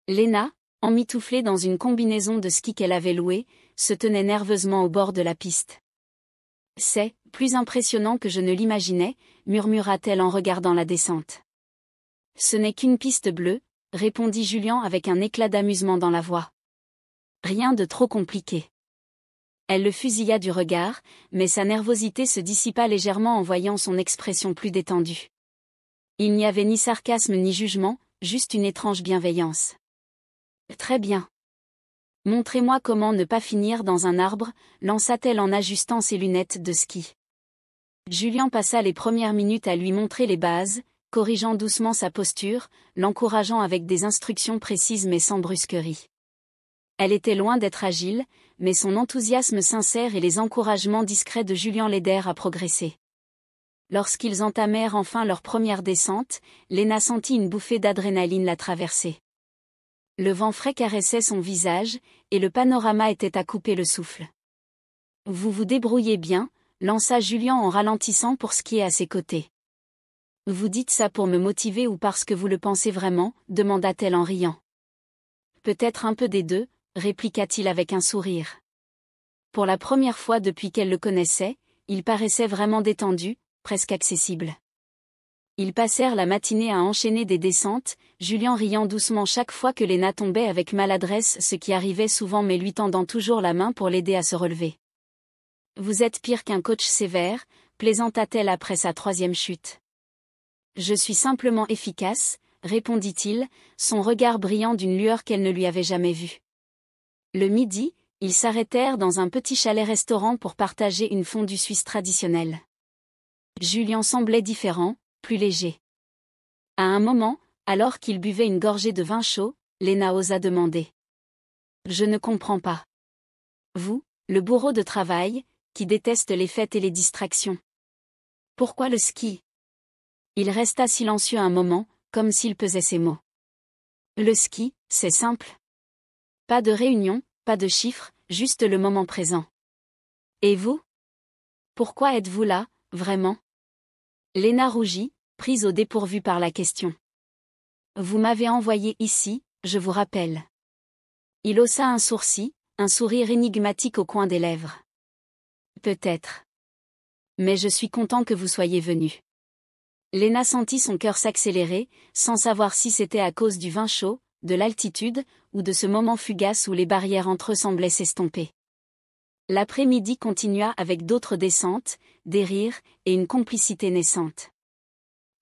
Léna, emmitouflée dans une combinaison de ski qu'elle avait louée, se tenait nerveusement au bord de la piste. « C'est plus impressionnant que je ne l'imaginais », murmura-t-elle en regardant la descente. « Ce n'est qu'une piste bleue », répondit Julian avec un éclat d'amusement dans la voix. « Rien de trop compliqué. » Elle le fusilla du regard, mais sa nervosité se dissipa légèrement en voyant son expression plus détendue. Il n'y avait ni sarcasme ni jugement, juste une étrange bienveillance. « Très bien. Montrez-moi comment ne pas finir dans un arbre, lança-t-elle en ajustant ses lunettes de ski. Julian passa les premières minutes à lui montrer les bases, corrigeant doucement sa posture, l'encourageant avec des instructions précises mais sans brusquerie. Elle était loin d'être agile, mais son enthousiasme sincère et les encouragements discrets de Julian l'aidèrent à progresser. Lorsqu'ils entamèrent enfin leur première descente, Léna sentit une bouffée d'adrénaline la traverser. Le vent frais caressait son visage, et le panorama était à couper le souffle. « Vous vous débrouillez bien », lança Julian en ralentissant pour skier à ses côtés. « Vous dites ça pour me motiver ou parce que vous le pensez vraiment ?» demanda-t-elle en riant. « Peut-être un peu des deux », répliqua-t-il avec un sourire. Pour la première fois depuis qu'elle le connaissait, il paraissait vraiment détendu, presque accessible. Ils passèrent la matinée à enchaîner des descentes, Julian riant doucement chaque fois que Léna tombait avec maladresse, ce qui arrivait souvent mais lui tendant toujours la main pour l'aider à se relever. « Vous êtes pire qu'un coach sévère », plaisanta-t-elle après sa troisième chute. « Je suis simplement efficace », répondit-il, son regard brillant d'une lueur qu'elle ne lui avait jamais vue. Le midi, ils s'arrêtèrent dans un petit chalet-restaurant pour partager une fondue suisse traditionnelle. Julian semblait différent, plus léger. À un moment, alors qu'il buvait une gorgée de vin chaud, Léna osa demander. « Je ne comprends pas. Vous, le bourreau de travail, qui déteste les fêtes et les distractions. Pourquoi le ski ?» Il resta silencieux un moment, comme s'il pesait ses mots. « Le ski, c'est simple. Pas de réunion, pas de chiffres, juste le moment présent. Et vous? Pourquoi êtes-vous là, vraiment ?» Léna rougit, prise au dépourvu par la question. « Vous m'avez envoyé ici, je vous rappelle. » Il haussa un sourcil, un sourire énigmatique au coin des lèvres. « Peut-être. Mais je suis content que vous soyez venu. » Léna sentit son cœur s'accélérer, sans savoir si c'était à cause du vin chaud, de l'altitude, ou de ce moment fugace où les barrières entre eux semblaient s'estomper. L'après-midi continua avec d'autres descentes, des rires, et une complicité naissante.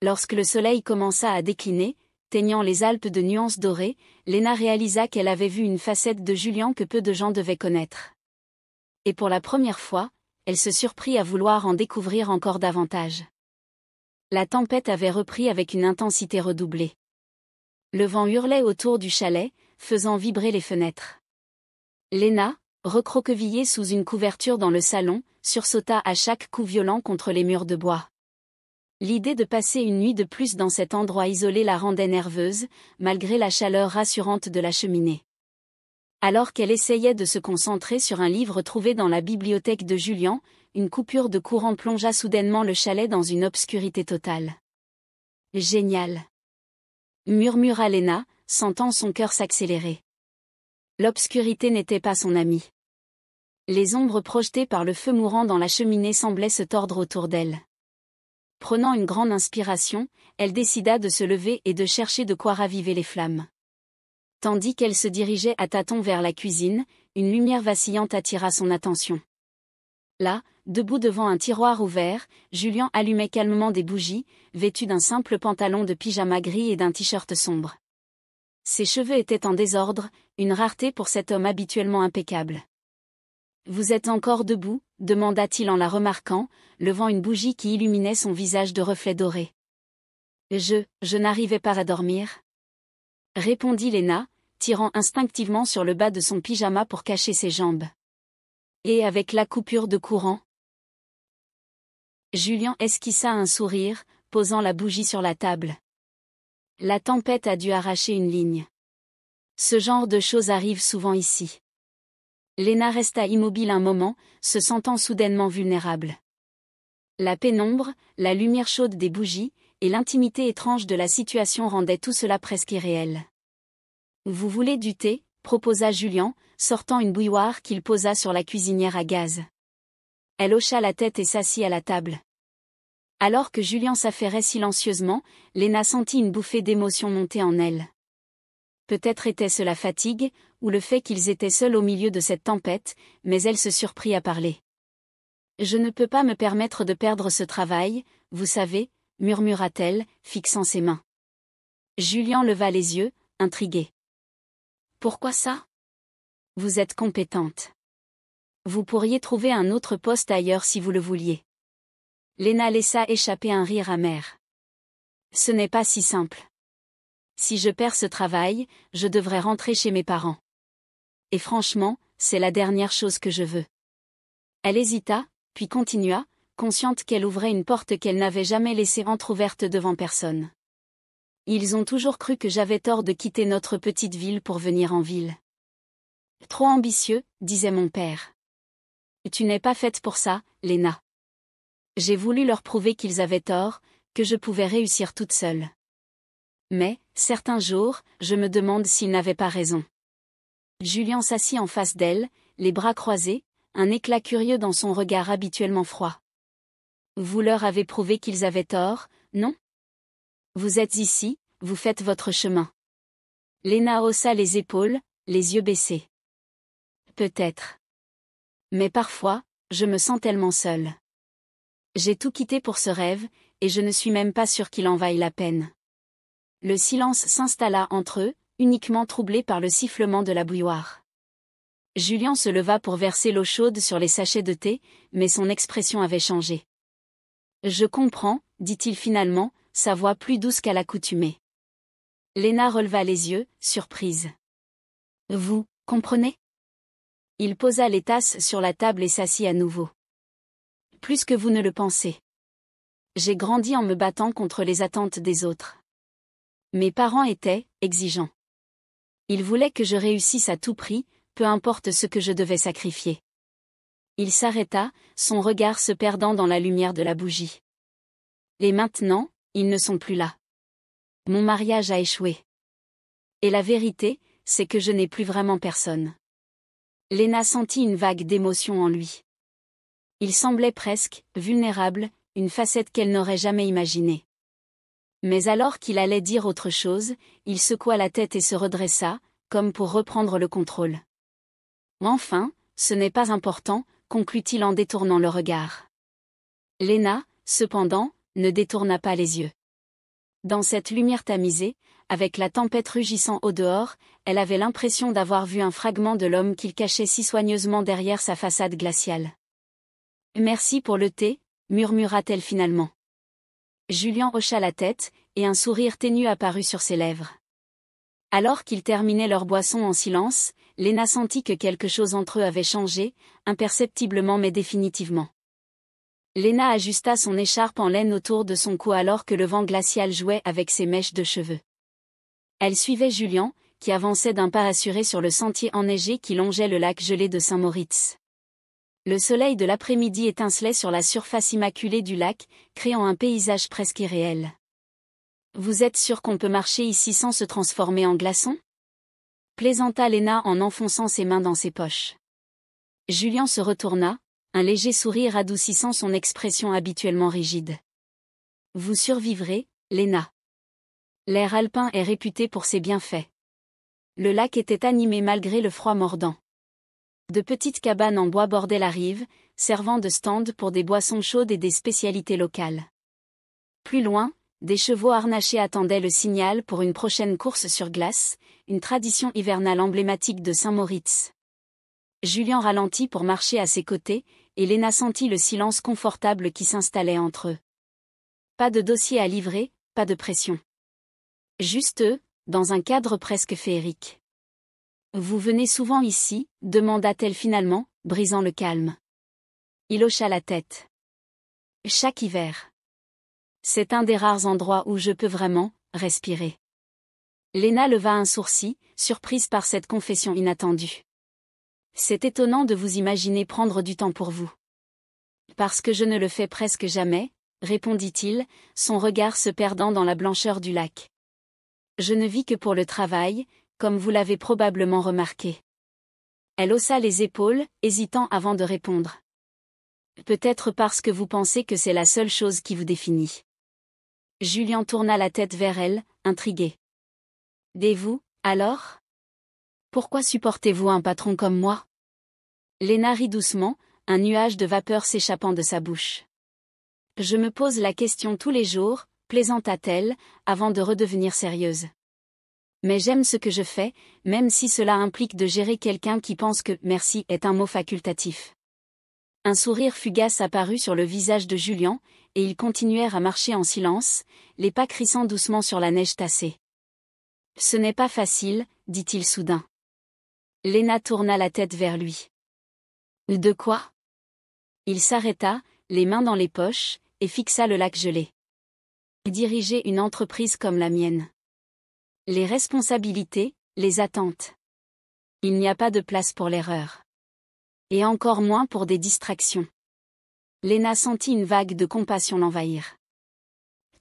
Lorsque le soleil commença à décliner, teignant les Alpes de nuances dorées, Léna réalisa qu'elle avait vu une facette de Julian que peu de gens devaient connaître. Et pour la première fois, elle se surprit à vouloir en découvrir encore davantage. La tempête avait repris avec une intensité redoublée. Le vent hurlait autour du chalet, faisant vibrer les fenêtres. Léna, recroquevillée sous une couverture dans le salon, sursauta à chaque coup violent contre les murs de bois. L'idée de passer une nuit de plus dans cet endroit isolé la rendait nerveuse, malgré la chaleur rassurante de la cheminée. Alors qu'elle essayait de se concentrer sur un livre trouvé dans la bibliothèque de Julian, une coupure de courant plongea soudainement le chalet dans une obscurité totale. « Génial !» murmura Léna, sentant son cœur s'accélérer. L'obscurité n'était pas son amie. Les ombres projetées par le feu mourant dans la cheminée semblaient se tordre autour d'elle. Prenant une grande inspiration, elle décida de se lever et de chercher de quoi raviver les flammes. Tandis qu'elle se dirigeait à tâtons vers la cuisine, une lumière vacillante attira son attention. Là, debout devant un tiroir ouvert, Julian allumait calmement des bougies, vêtu d'un simple pantalon de pyjama gris et d'un t-shirt sombre. Ses cheveux étaient en désordre, une rareté pour cet homme habituellement impeccable. « Vous êtes encore debout ?» demanda-t-il en la remarquant, levant une bougie qui illuminait son visage de reflets dorés. « Je n'arrivais pas à dormir. » répondit Léna, tirant instinctivement sur le bas de son pyjama pour cacher ses jambes. « Et avec la coupure de courant ?» Julien esquissa un sourire, posant la bougie sur la table. La tempête a dû arracher une ligne. Ce genre de choses arrive souvent ici. Léna resta immobile un moment, se sentant soudainement vulnérable. La pénombre, la lumière chaude des bougies, et l'intimité étrange de la situation rendaient tout cela presque irréel. « Vous voulez du thé ?» proposa Julien, sortant une bouilloire qu'il posa sur la cuisinière à gaz. Elle hocha la tête et s'assit à la table. Alors que Julien s'affairait silencieusement, Léna sentit une bouffée d'émotion monter en elle. Peut-être était-ce la fatigue, ou le fait qu'ils étaient seuls au milieu de cette tempête, mais elle se surprit à parler. « Je ne peux pas me permettre de perdre ce travail, vous savez, » murmura-t-elle, fixant ses mains. Julien leva les yeux, intrigué. « Pourquoi ça ? Vous êtes compétente. Vous pourriez trouver un autre poste ailleurs si vous le vouliez. » Léna laissa échapper un rire amer. « Ce n'est pas si simple. Si je perds ce travail, je devrais rentrer chez mes parents. Et franchement, c'est la dernière chose que je veux. » Elle hésita, puis continua, consciente qu'elle ouvrait une porte qu'elle n'avait jamais laissée entr'ouverte devant personne. « Ils ont toujours cru que j'avais tort de quitter notre petite ville pour venir en ville. Trop ambitieux, disait mon père. Tu n'es pas faite pour ça, Léna. J'ai voulu leur prouver qu'ils avaient tort, que je pouvais réussir toute seule. Mais, certains jours, je me demande s'ils n'avaient pas raison. » Julien s'assit en face d'elle, les bras croisés, un éclat curieux dans son regard habituellement froid. « Vous leur avez prouvé qu'ils avaient tort, non ? Vous êtes ici, vous faites votre chemin. » Léna haussa les épaules, les yeux baissés. « Peut-être. Mais parfois, je me sens tellement seule. J'ai tout quitté pour ce rêve, et je ne suis même pas sûre qu'il en vaille la peine. » Le silence s'installa entre eux, uniquement troublé par le sifflement de la bouilloire. Julien se leva pour verser l'eau chaude sur les sachets de thé, mais son expression avait changé. « Je comprends, » dit-il finalement, sa voix plus douce qu'à l'accoutumée. Léna releva les yeux, surprise. « Vous comprenez ?» Il posa les tasses sur la table et s'assit à nouveau. « Plus que vous ne le pensez. J'ai grandi en me battant contre les attentes des autres. Mes parents étaient exigeants. Ils voulaient que je réussisse à tout prix, peu importe ce que je devais sacrifier. » Il s'arrêta, son regard se perdant dans la lumière de la bougie. « Et maintenant, ils ne sont plus là. Mon mariage a échoué. Et la vérité, c'est que je n'ai plus vraiment personne. » Léna sentit une vague d'émotion en lui. Il semblait presque vulnérable, une facette qu'elle n'aurait jamais imaginée. Mais alors qu'il allait dire autre chose, il secoua la tête et se redressa, comme pour reprendre le contrôle. « Enfin, ce n'est pas important, » conclut-il en détournant le regard. Léna, cependant, ne détourna pas les yeux. Dans cette lumière tamisée, avec la tempête rugissant au dehors, elle avait l'impression d'avoir vu un fragment de l'homme qu'il cachait si soigneusement derrière sa façade glaciale. « Merci pour le thé », murmura-t-elle finalement. Julien hocha la tête, et un sourire ténu apparut sur ses lèvres. Alors qu'ils terminaient leur boisson en silence, Léna sentit que quelque chose entre eux avait changé, imperceptiblement mais définitivement. Léna ajusta son écharpe en laine autour de son cou alors que le vent glacial jouait avec ses mèches de cheveux. Elle suivait Julien, qui avançait d'un pas assuré sur le sentier enneigé qui longeait le lac gelé de Saint-Moritz. Le soleil de l'après-midi étincelait sur la surface immaculée du lac, créant un paysage presque irréel. « Vous êtes sûr qu'on peut marcher ici sans se transformer en glaçon ?» plaisanta Léna en enfonçant ses mains dans ses poches. Julien se retourna, un léger sourire adoucissant son expression habituellement rigide. « Vous survivrez, Léna. L'air alpin est réputé pour ses bienfaits. » Le lac était animé malgré le froid mordant. De petites cabanes en bois bordaient la rive, servant de stand pour des boissons chaudes et des spécialités locales. Plus loin, des chevaux harnachés attendaient le signal pour une prochaine course sur glace, une tradition hivernale emblématique de Saint-Moritz. Julien ralentit pour marcher à ses côtés, et Léna sentit le silence confortable qui s'installait entre eux. Pas de dossier à livrer, pas de pression. Juste eux, dans un cadre presque féerique. « Vous venez souvent ici ?» demanda-t-elle finalement, brisant le calme. Il hocha la tête. « Chaque hiver. C'est un des rares endroits où je peux vraiment respirer. » Léna leva un sourcil, surprise par cette confession inattendue. « C'est étonnant de vous imaginer prendre du temps pour vous. »« Parce que je ne le fais presque jamais, » répondit-il, son regard se perdant dans la blancheur du lac. « Je ne vis que pour le travail, comme vous l'avez probablement remarqué. » Elle haussa les épaules, hésitant avant de répondre. « Peut-être parce que vous pensez que c'est la seule chose qui vous définit. » Julien tourna la tête vers elle, intrigué. « Et vous, alors ? Pourquoi supportez-vous un patron comme moi ?» Léna rit doucement, un nuage de vapeur s'échappant de sa bouche. « Je me pose la question tous les jours, » plaisanta-t-elle, avant de redevenir sérieuse. « Mais j'aime ce que je fais, même si cela implique de gérer quelqu'un qui pense que « merci » est un mot facultatif. » Un sourire fugace apparut sur le visage de Julien, et ils continuèrent à marcher en silence, les pas crissant doucement sur la neige tassée. « Ce n'est pas facile, » dit-il soudain. Léna tourna la tête vers lui. « De quoi ?» Il s'arrêta, les mains dans les poches, et fixa le lac gelé. « Diriger une entreprise comme la mienne. Les responsabilités, les attentes. Il n'y a pas de place pour l'erreur. Et encore moins pour des distractions. » Léna sentit une vague de compassion l'envahir.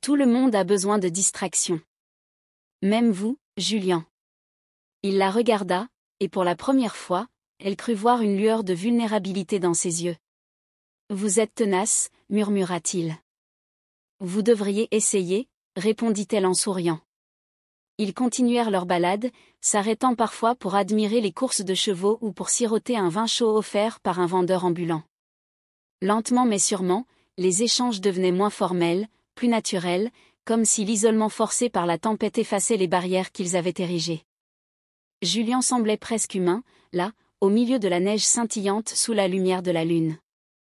Tout le monde a besoin de distractions. Même vous, Julien. Il la regarda, et pour la première fois, elle crut voir une lueur de vulnérabilité dans ses yeux. « Vous êtes tenace, » murmura-t-il. « Vous devriez essayer, » répondit-elle en souriant. Ils continuèrent leur balade, s'arrêtant parfois pour admirer les courses de chevaux ou pour siroter un vin chaud offert par un vendeur ambulant. Lentement mais sûrement, les échanges devenaient moins formels, plus naturels, comme si l'isolement forcé par la tempête effaçait les barrières qu'ils avaient érigées. Julien semblait presque humain, là, au milieu de la neige scintillante sous la lumière de la lune.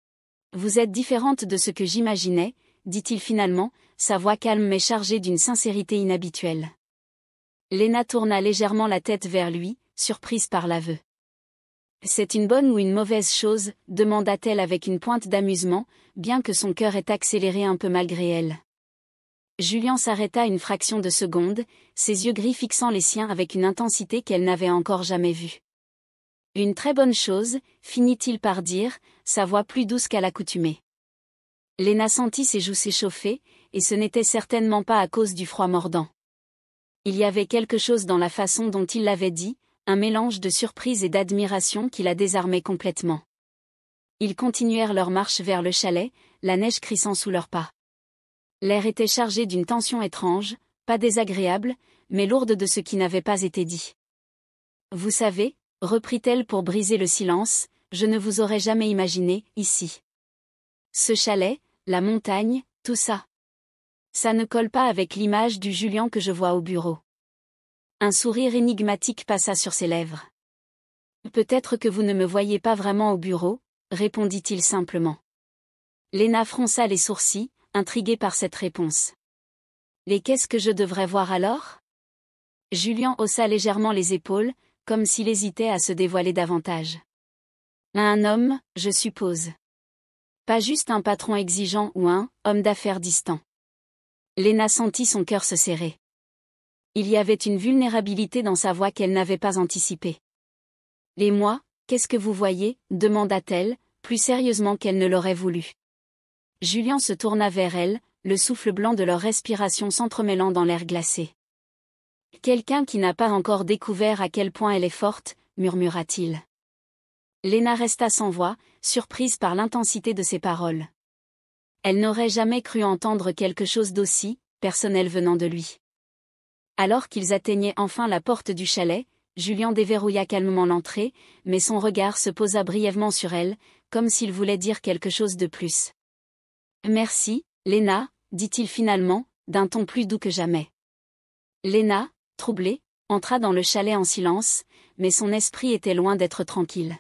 « Vous êtes différente de ce que j'imaginais, » dit-il finalement, sa voix calme mais chargée d'une sincérité inhabituelle. Léna tourna légèrement la tête vers lui, surprise par l'aveu. « C'est une bonne ou une mauvaise chose ?» demanda-t-elle avec une pointe d'amusement, bien que son cœur ait accéléré un peu malgré elle. Julien s'arrêta une fraction de seconde, ses yeux gris fixant les siens avec une intensité qu'elle n'avait encore jamais vue. « Une très bonne chose », finit-il par dire, sa voix plus douce qu'à l'accoutumée. Léna sentit ses joues s'échauffer, et ce n'était certainement pas à cause du froid mordant. Il y avait quelque chose dans la façon dont il l'avait dit, un mélange de surprise et d'admiration qui la désarmait complètement. Ils continuèrent leur marche vers le chalet, la neige crissant sous leurs pas. L'air était chargé d'une tension étrange, pas désagréable, mais lourde de ce qui n'avait pas été dit. « Vous savez, » reprit-elle pour briser le silence, « je ne vous aurais jamais imaginé, ici. Ce chalet, la montagne, tout ça. Ça ne colle pas avec l'image du Julien que je vois au bureau. » Un sourire énigmatique passa sur ses lèvres. « Peut-être que vous ne me voyez pas vraiment au bureau, » répondit-il simplement. Léna fronça les sourcils, intriguée par cette réponse. « Et qu'est-ce que je devrais voir alors ?» Julien haussa légèrement les épaules, comme s'il hésitait à se dévoiler davantage. « Un homme, je suppose. Pas juste un patron exigeant ou un homme d'affaires distant. » Léna sentit son cœur se serrer. Il y avait une vulnérabilité dans sa voix qu'elle n'avait pas anticipée. « Et moi, qu'est-ce que vous voyez ?» demanda-t-elle, plus sérieusement qu'elle ne l'aurait voulu. Julien se tourna vers elle, le souffle blanc de leur respiration s'entremêlant dans l'air glacé. « Quelqu'un qui n'a pas encore découvert à quel point elle est forte, » murmura-t-il. Léna resta sans voix, surprise par l'intensité de ses paroles. Elle n'aurait jamais cru entendre quelque chose d'aussi personnel venant de lui. Alors qu'ils atteignaient enfin la porte du chalet, Julien déverrouilla calmement l'entrée, mais son regard se posa brièvement sur elle, comme s'il voulait dire quelque chose de plus. « Merci, Léna, dit-il finalement, d'un ton plus doux que jamais. Léna, troublée, entra dans le chalet en silence, mais son esprit était loin d'être tranquille.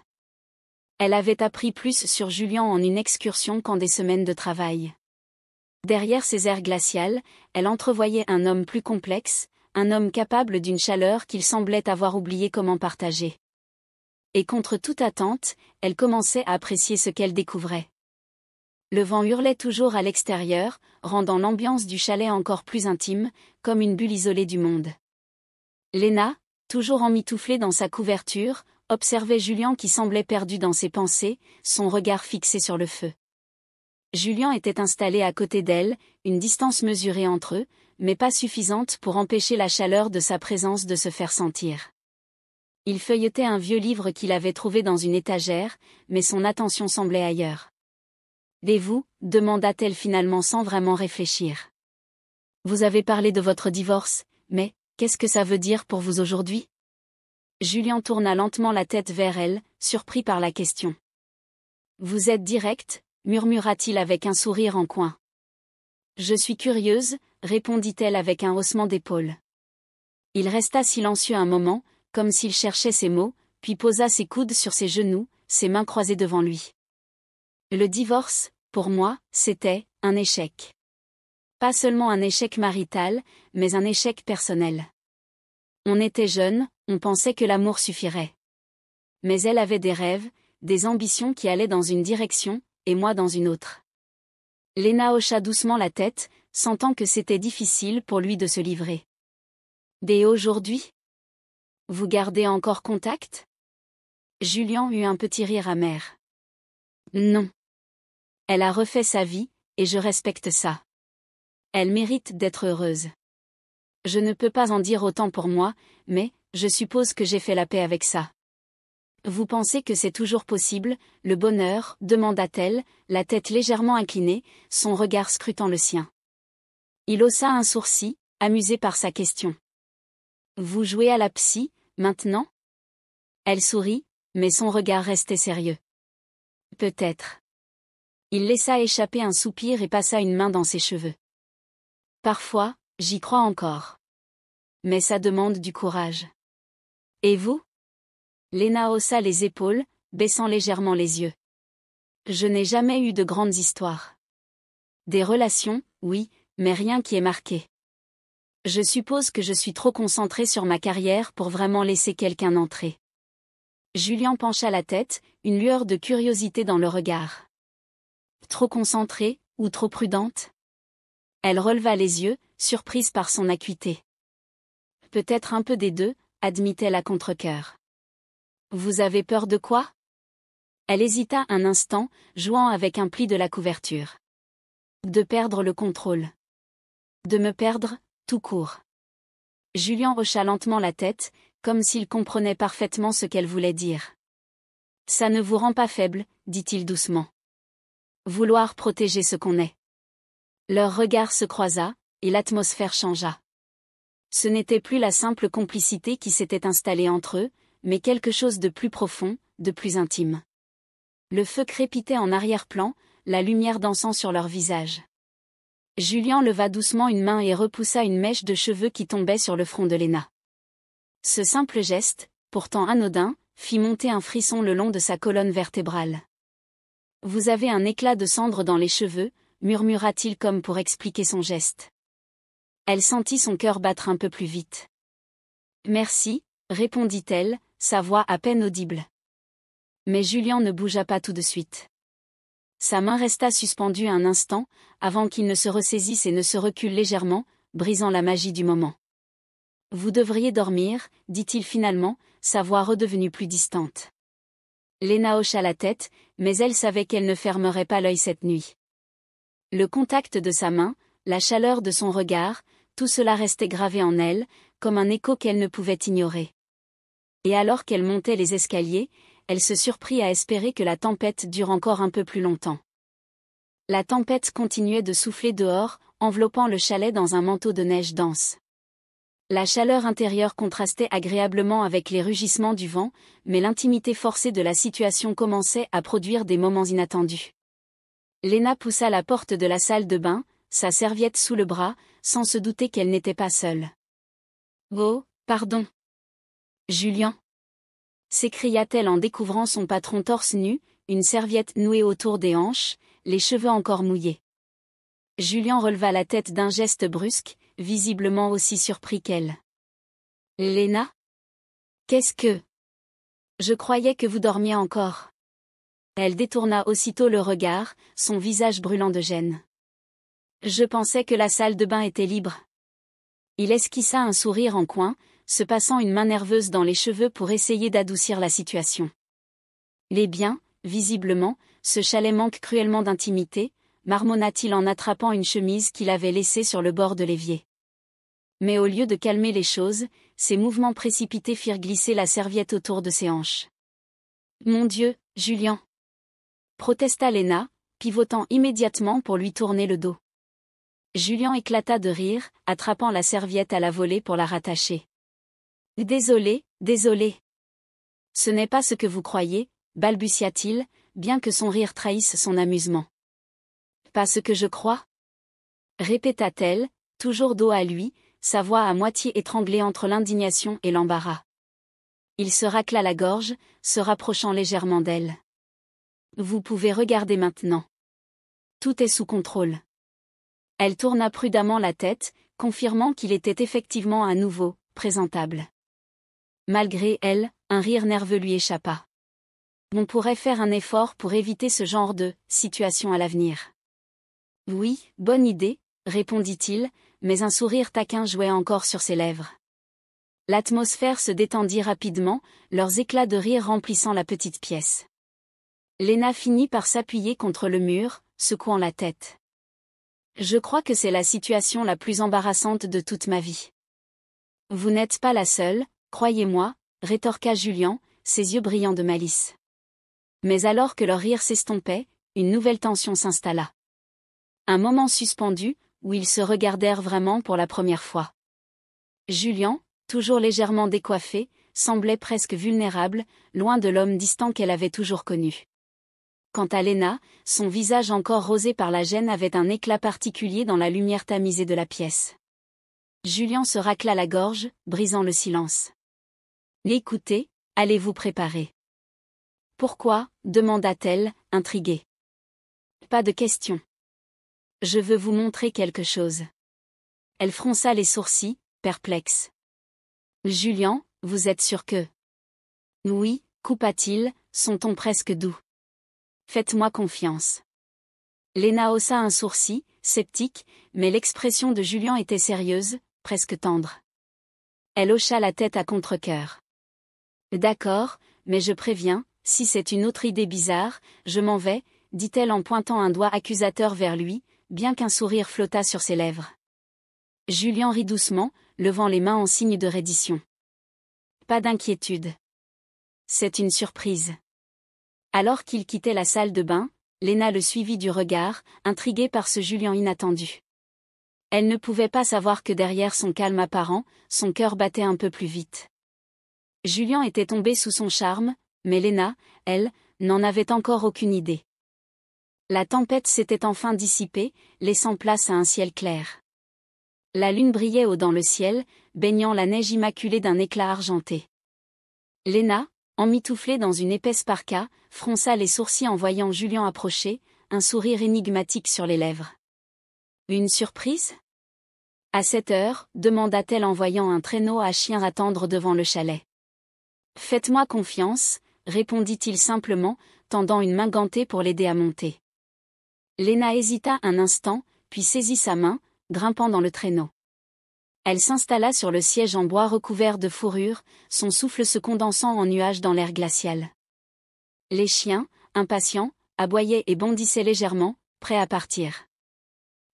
Elle avait appris plus sur Julian en une excursion qu'en des semaines de travail. Derrière ses airs glaciales, elle entrevoyait un homme plus complexe, un homme capable d'une chaleur qu'il semblait avoir oublié comment partager. Et contre toute attente, elle commençait à apprécier ce qu'elle découvrait. Le vent hurlait toujours à l'extérieur, rendant l'ambiance du chalet encore plus intime, comme une bulle isolée du monde. Léna, toujours emmitouflée dans sa couverture, observait Julian qui semblait perdu dans ses pensées, son regard fixé sur le feu. Julian était installé à côté d'elle, une distance mesurée entre eux, mais pas suffisante pour empêcher la chaleur de sa présence de se faire sentir. Il feuilletait un vieux livre qu'il avait trouvé dans une étagère, mais son attention semblait ailleurs. « Et vous » demanda-t-elle finalement sans vraiment réfléchir. « Vous avez parlé de votre divorce, mais qu'est-ce que ça veut dire pour vous aujourd'hui » Julian tourna lentement la tête vers elle, surpris par la question. « Vous êtes direct » murmura-t-il avec un sourire en coin. « Je suis curieuse » répondit-elle avec un haussement d'épaules. Il resta silencieux un moment, comme s'il cherchait ses mots, puis posa ses coudes sur ses genoux, ses mains croisées devant lui. Le divorce, pour moi, c'était un échec. Pas seulement un échec marital, mais un échec personnel. On était jeunes, on pensait que l'amour suffirait. Mais elle avait des rêves, des ambitions qui allaient dans une direction, et moi dans une autre. Léna hocha doucement la tête, sentant que c'était difficile pour lui de se livrer. Dès aujourd'hui ? Vous gardez encore contact ? Julian eut un petit rire amer. Non. Elle a refait sa vie, et je respecte ça. Elle mérite d'être heureuse. Je ne peux pas en dire autant pour moi, mais je suppose que j'ai fait la paix avec ça. Vous pensez que c'est toujours possible, le bonheur, demanda-t-elle, la tête légèrement inclinée, son regard scrutant le sien. Il haussa un sourcil, amusé par sa question. Vous jouez à la psy, maintenant ? Elle sourit, mais son regard restait sérieux. Peut-être. Il laissa échapper un soupir et passa une main dans ses cheveux. Parfois, j'y crois encore. Mais ça demande du courage. Et vous ? Léna haussa les épaules, baissant légèrement les yeux. Je n'ai jamais eu de grandes histoires. Des relations, oui, mais rien qui est marqué. Je suppose que je suis trop concentrée sur ma carrière pour vraiment laisser quelqu'un entrer. Julian pencha la tête, une lueur de curiosité dans le regard. Trop concentrée, ou trop prudente ? Elle releva les yeux, surprise par son acuité. Peut-être un peu des deux, admit-elle à contre-cœur. Vous avez peur de quoi ? Elle hésita un instant, jouant avec un pli de la couverture. De perdre le contrôle. De me perdre, tout court. Julian hocha lentement la tête, comme s'il comprenait parfaitement ce qu'elle voulait dire. Ça ne vous rend pas faible, dit-il doucement. Vouloir protéger ce qu'on est. Leur regard se croisa, et l'atmosphère changea. Ce n'était plus la simple complicité qui s'était installée entre eux, mais quelque chose de plus profond, de plus intime. Le feu crépitait en arrière-plan, la lumière dansant sur leurs visages. Julian leva doucement une main et repoussa une mèche de cheveux qui tombait sur le front de Léna. Ce simple geste, pourtant anodin, fit monter un frisson le long de sa colonne vertébrale. « Vous avez un éclat de cendre dans les cheveux », murmura-t-il comme pour expliquer son geste. Elle sentit son cœur battre un peu plus vite. « Merci », répondit-elle, sa voix à peine audible. Mais Julian ne bougea pas tout de suite. Sa main resta suspendue un instant, avant qu'il ne se ressaisisse et ne se recule légèrement, brisant la magie du moment. « Vous devriez dormir, dit-il finalement, sa voix redevenue plus distante. Léna hocha la tête, mais elle savait qu'elle ne fermerait pas l'œil cette nuit. Le contact de sa main, la chaleur de son regard, tout cela restait gravé en elle, comme un écho qu'elle ne pouvait ignorer. Et alors qu'elle montait les escaliers, elle se surprit à espérer que la tempête dure encore un peu plus longtemps. La tempête continuait de souffler dehors, enveloppant le chalet dans un manteau de neige dense. La chaleur intérieure contrastait agréablement avec les rugissements du vent, mais l'intimité forcée de la situation commençait à produire des moments inattendus. Léna poussa la porte de la salle de bain, sa serviette sous le bras, sans se douter qu'elle n'était pas seule. « Oh, pardon. Julien !» s'écria-t-elle en découvrant son patron torse nu, une serviette nouée autour des hanches, les cheveux encore mouillés. Julien releva la tête d'un geste brusque, visiblement aussi surpris qu'elle. « Léna ? Qu'est-ce que... Je croyais que vous dormiez encore. » Elle détourna aussitôt le regard, son visage brûlant de gêne. « Je pensais que la salle de bain était libre. » Il esquissa un sourire en coin, se passant une main nerveuse dans les cheveux pour essayer d'adoucir la situation. « Les biens, visiblement, ce chalet manque cruellement d'intimité, » marmonna-t-il en attrapant une chemise qu'il avait laissée sur le bord de l'évier. Mais au lieu de calmer les choses, ses mouvements précipités firent glisser la serviette autour de ses hanches. « Mon Dieu, Julien !» protesta Léna, pivotant immédiatement pour lui tourner le dos. Julien éclata de rire, attrapant la serviette à la volée pour la rattacher. « Désolé, désolé. Ce n'est pas ce que vous croyez, balbutia-t-il, bien que son rire trahisse son amusement. « Pas ce que je crois ?» répéta-t-elle, toujours dos à lui, sa voix à moitié étranglée entre l'indignation et l'embarras. Il se racla la gorge, se rapprochant légèrement d'elle. « Vous pouvez regarder maintenant. Tout est sous contrôle. » Elle tourna prudemment la tête, confirmant qu'il était effectivement à nouveau présentable. Malgré elle, un rire nerveux lui échappa. « On pourrait faire un effort pour éviter ce genre de situation à l'avenir. » « Oui, bonne idée, » répondit-il, mais un sourire taquin jouait encore sur ses lèvres. L'atmosphère se détendit rapidement, leurs éclats de rire remplissant la petite pièce. Léna finit par s'appuyer contre le mur, secouant la tête. « Je crois que c'est la situation la plus embarrassante de toute ma vie. »« Vous n'êtes pas la seule, croyez-moi, » rétorqua Julien, ses yeux brillants de malice. Mais alors que leur rire s'estompait, une nouvelle tension s'installa. Un moment suspendu, où ils se regardèrent vraiment pour la première fois. Julien, toujours légèrement décoiffé, semblait presque vulnérable, loin de l'homme distant qu'elle avait toujours connu. Quant à Léna, son visage encore rosé par la gêne avait un éclat particulier dans la lumière tamisée de la pièce. Julien se racla la gorge, brisant le silence. « Écoutez, allez vous préparer. »« Pourquoi ?» demanda-t-elle, intriguée. « Pas de question. Je veux vous montrer quelque chose. » Elle fronça les sourcils, perplexe. « Julien, vous êtes sûr que... » ?»« Oui, » coupa-t-il, son ton presque doux. « Faites-moi confiance. » Léna haussa un sourcil, sceptique, mais l'expression de Julien était sérieuse, presque tendre. Elle hocha la tête à contre-cœur. « D'accord, mais je préviens, si c'est une autre idée bizarre, je m'en vais, » dit-elle en pointant un doigt accusateur vers lui, bien qu'un sourire flottât sur ses lèvres. Julien rit doucement, levant les mains en signe de reddition. « Pas d'inquiétude. C'est une surprise. » Alors qu'il quittait la salle de bain, Léna le suivit du regard, intriguée par ce Julien inattendu. Elle ne pouvait pas savoir que derrière son calme apparent, son cœur battait un peu plus vite. Julien était tombé sous son charme, mais Léna, elle, n'en avait encore aucune idée. La tempête s'était enfin dissipée, laissant place à un ciel clair. La lune brillait haut dans le ciel, baignant la neige immaculée d'un éclat argenté. Léna, emmitouflée dans une épaisse parka, fronça les sourcils en voyant Julien approcher, un sourire énigmatique sur les lèvres. « Une surprise ? » « À cette heure ?» demanda-t-elle en voyant un traîneau à chien attendre devant le chalet. « Faites-moi confiance » répondit-il simplement, tendant une main gantée pour l'aider à monter. Léna hésita un instant, puis saisit sa main, grimpant dans le traîneau. Elle s'installa sur le siège en bois recouvert de fourrure, son souffle se condensant en nuages dans l'air glacial. Les chiens, impatients, aboyaient et bondissaient légèrement, prêts à partir.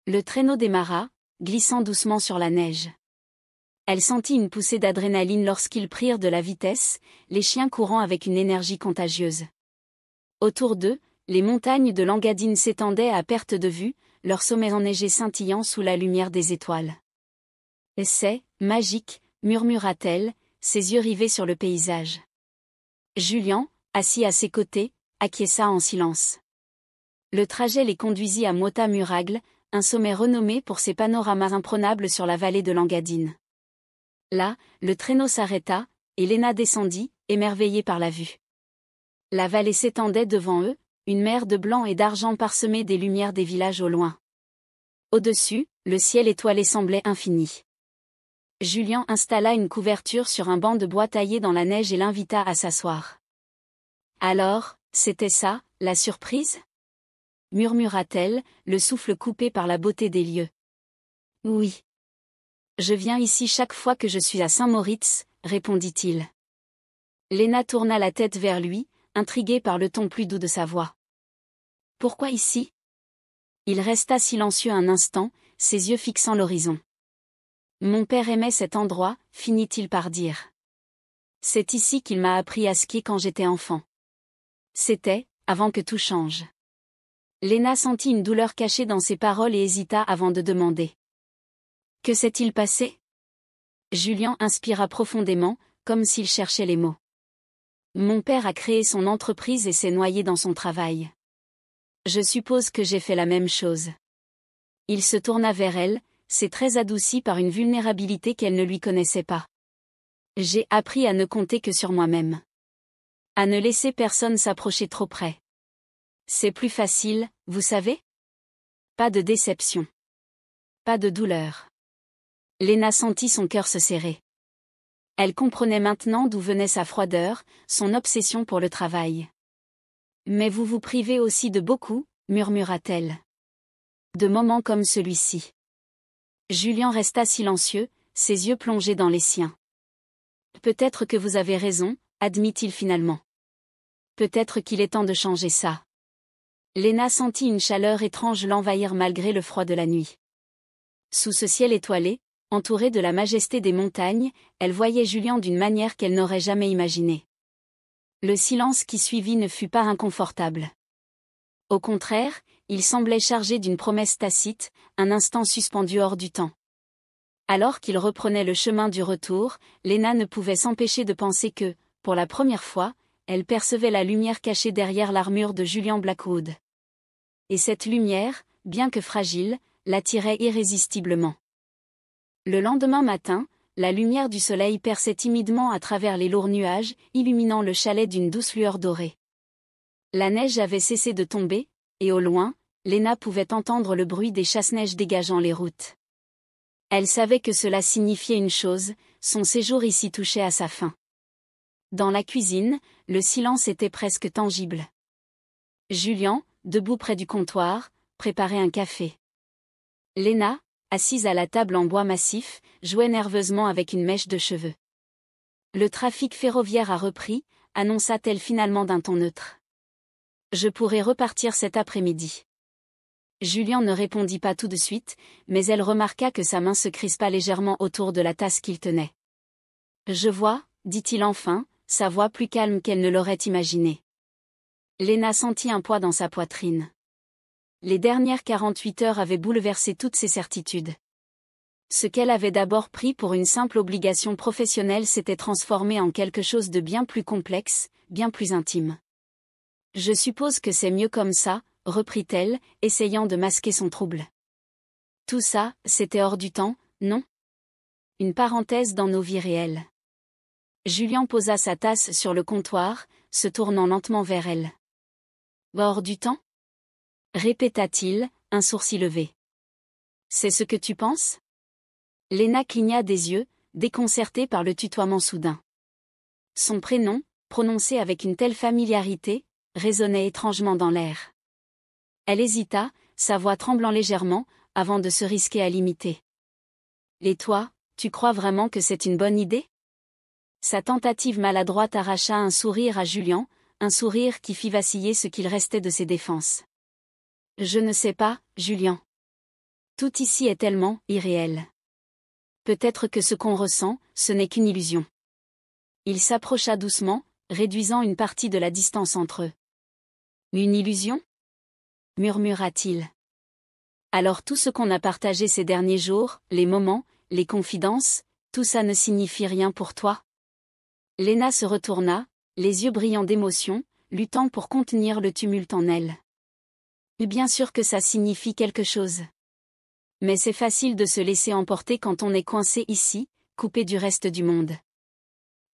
Le traîneau démarra, glissant doucement sur la neige. Elle sentit une poussée d'adrénaline lorsqu'ils prirent de la vitesse, les chiens courant avec une énergie contagieuse. Autour d'eux, les montagnes de l'Engadine s'étendaient à perte de vue, leurs sommets enneigés scintillant sous la lumière des étoiles. « C'est magique » murmura-t-elle, ses yeux rivés sur le paysage. Julien, assis à ses côtés, acquiesça en silence. Le trajet les conduisit à Mota Muragle, un sommet renommé pour ses panoramas imprenables sur la vallée de l'Engadine. Là, le traîneau s'arrêta, et Léna descendit, émerveillée par la vue. La vallée s'étendait devant eux, une mer de blanc et d'argent parsemée des lumières des villages au loin. Au-dessus, le ciel étoilé semblait infini. Julien installa une couverture sur un banc de bois taillé dans la neige et l'invita à s'asseoir. « Alors, c'était ça, la surprise ?» murmura-t-elle, le souffle coupé par la beauté des lieux. « Oui. Je viens ici chaque fois que je suis à Saint-Moritz, » répondit-il. Léna tourna la tête vers lui, intriguée par le ton plus doux de sa voix. « Pourquoi ici ?» Il resta silencieux un instant, ses yeux fixant l'horizon. « Mon père aimait cet endroit, » finit-il par dire. « C'est ici qu'il m'a appris à skier quand j'étais enfant. » C'était, avant que tout change. Léna sentit une douleur cachée dans ses paroles et hésita avant de demander. « Que s'est-il passé ?» Julien inspira profondément, comme s'il cherchait les mots. « Mon père a créé son entreprise et s'est noyé dans son travail. Je suppose que j'ai fait la même chose. » Il se tourna vers elle, ses traits adoucis par une vulnérabilité qu'elle ne lui connaissait pas. « J'ai appris à ne compter que sur moi-même. À ne laisser personne s'approcher trop près. C'est plus facile, vous savez ? Pas de déception. Pas de douleur. » Léna sentit son cœur se serrer. Elle comprenait maintenant d'où venait sa froideur, son obsession pour le travail. « Mais vous vous privez aussi de beaucoup, » murmura-t-elle. « De moments comme celui-ci. » Julien resta silencieux, ses yeux plongés dans les siens. « Peut-être que vous avez raison, » admit-il finalement. « Peut-être qu'il est temps de changer ça. » Léna sentit une chaleur étrange l'envahir malgré le froid de la nuit. Sous ce ciel étoilé, entourée de la majesté des montagnes, elle voyait Julien d'une manière qu'elle n'aurait jamais imaginée. Le silence qui suivit ne fut pas inconfortable. Au contraire, il semblait chargé d'une promesse tacite, un instant suspendu hors du temps. Alors qu'il reprenait le chemin du retour, Léna ne pouvait s'empêcher de penser que, pour la première fois, elle percevait la lumière cachée derrière l'armure de Julian Blackwood. Et cette lumière, bien que fragile, l'attirait irrésistiblement. Le lendemain matin, la lumière du soleil perçait timidement à travers les lourds nuages, illuminant le chalet d'une douce lueur dorée. La neige avait cessé de tomber, et au loin, Léna pouvait entendre le bruit des chasse-neige dégageant les routes. Elle savait que cela signifiait une chose, son séjour ici touchait à sa fin. Dans la cuisine, le silence était presque tangible. Julien, debout près du comptoir, préparait un café. Léna, assise à la table en bois massif, jouait nerveusement avec une mèche de cheveux. Le trafic ferroviaire a repris, annonça-t-elle finalement d'un ton neutre. Je pourrai repartir cet après-midi. Julien ne répondit pas tout de suite, mais elle remarqua que sa main se crispa légèrement autour de la tasse qu'il tenait. Je vois, dit-il enfin, sa voix plus calme qu'elle ne l'aurait imaginé. Léna sentit un poids dans sa poitrine. Les dernières 48 heures avaient bouleversé toutes ses certitudes. Ce qu'elle avait d'abord pris pour une simple obligation professionnelle s'était transformé en quelque chose de bien plus complexe, bien plus intime. Je suppose que c'est mieux comme ça, reprit-elle, essayant de masquer son trouble. Tout ça, c'était hors du temps, non ? Une parenthèse dans nos vies réelles. Julien posa sa tasse sur le comptoir, se tournant lentement vers elle. Hors du temps ? Répéta-t-il, un sourcil levé. C'est ce que tu penses ? Léna cligna des yeux, déconcertée par le tutoiement soudain. Son prénom, prononcé avec une telle familiarité, résonnait étrangement dans l'air. Elle hésita, sa voix tremblant légèrement, avant de se risquer à l'imiter. Et toi, tu crois vraiment que c'est une bonne idée ? Sa tentative maladroite arracha un sourire à Julien, un sourire qui fit vaciller ce qu'il restait de ses défenses. Je ne sais pas, Julien. Tout ici est tellement irréel. Peut-être que ce qu'on ressent, ce n'est qu'une illusion. Il s'approcha doucement, réduisant une partie de la distance entre eux. Une illusion ? Murmura-t-il. Alors tout ce qu'on a partagé ces derniers jours, les moments, les confidences, tout ça ne signifie rien pour toi ? Léna se retourna, les yeux brillants d'émotion, luttant pour contenir le tumulte en elle. Bien sûr que ça signifie quelque chose. Mais c'est facile de se laisser emporter quand on est coincé ici, coupé du reste du monde.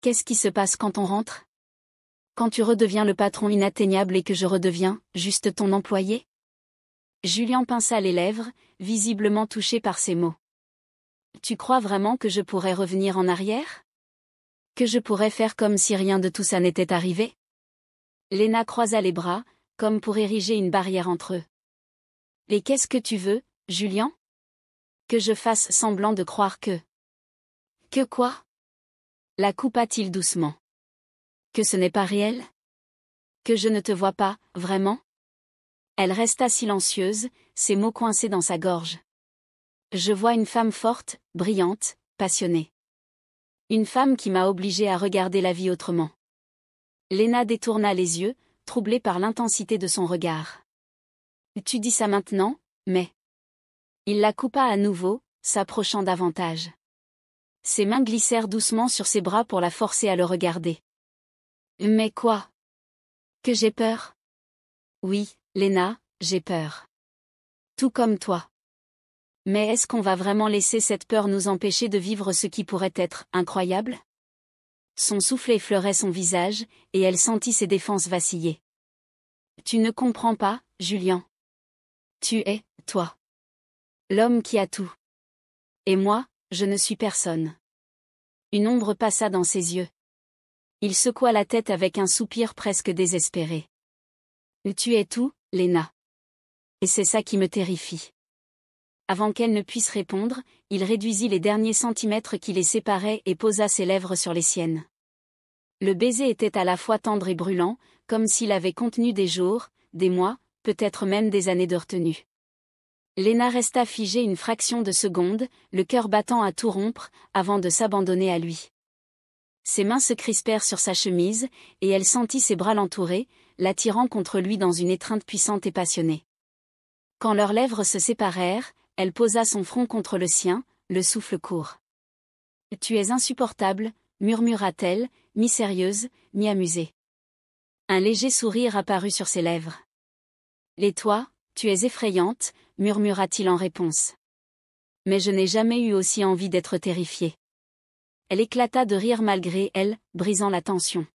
Qu'est-ce qui se passe quand on rentre? Quand tu redeviens le patron inatteignable et que je redeviens, juste ton employé? Julien pinça les lèvres, visiblement touché par ces mots. Tu crois vraiment que je pourrais revenir en arrière? Que je pourrais faire comme si rien de tout ça n'était arrivé? Léna croisa les bras, comme pour ériger une barrière entre eux. Et qu'est-ce que tu veux, Julien? Que je fasse semblant de croire que... Que quoi? La coupa-t-il doucement. Que ce n'est pas réel? Que je ne te vois pas, vraiment? Elle resta silencieuse, ses mots coincés dans sa gorge. Je vois une femme forte, brillante, passionnée. Une femme qui m'a obligée à regarder la vie autrement. Léna détourna les yeux, troublée par l'intensité de son regard. Tu dis ça maintenant, mais... Il la coupa à nouveau, s'approchant davantage. Ses mains glissèrent doucement sur ses bras pour la forcer à le regarder. Mais quoi? Que j'ai peur? Oui, Léna, j'ai peur. Tout comme toi. Mais est-ce qu'on va vraiment laisser cette peur nous empêcher de vivre ce qui pourrait être incroyable? Son souffle effleurait son visage, et elle sentit ses défenses vaciller. Tu ne comprends pas, Julien. Tu es, toi. L'homme qui a tout. Et moi, je ne suis personne. Une ombre passa dans ses yeux. Il secoua la tête avec un soupir presque désespéré. Tu es tout, Léna. Et c'est ça qui me terrifie. Avant qu'elle ne puisse répondre, il réduisit les derniers centimètres qui les séparaient et posa ses lèvres sur les siennes. Le baiser était à la fois tendre et brûlant, comme s'il avait contenu des jours, des mois, peut-être même des années de retenue. Léna resta figée une fraction de seconde, le cœur battant à tout rompre, avant de s'abandonner à lui. Ses mains se crispèrent sur sa chemise, et elle sentit ses bras l'entourer, l'attirant contre lui dans une étreinte puissante et passionnée. Quand leurs lèvres se séparèrent, elle posa son front contre le sien, le souffle court. « Tu es insupportable », murmura-t-elle, mi-sérieuse, mi-amusée. Un léger sourire apparut sur ses lèvres. « Et toi, tu es effrayante », murmura-t-il en réponse. « Mais je n'ai jamais eu aussi envie d'être terrifiée. » Elle éclata de rire malgré elle, brisant la tension.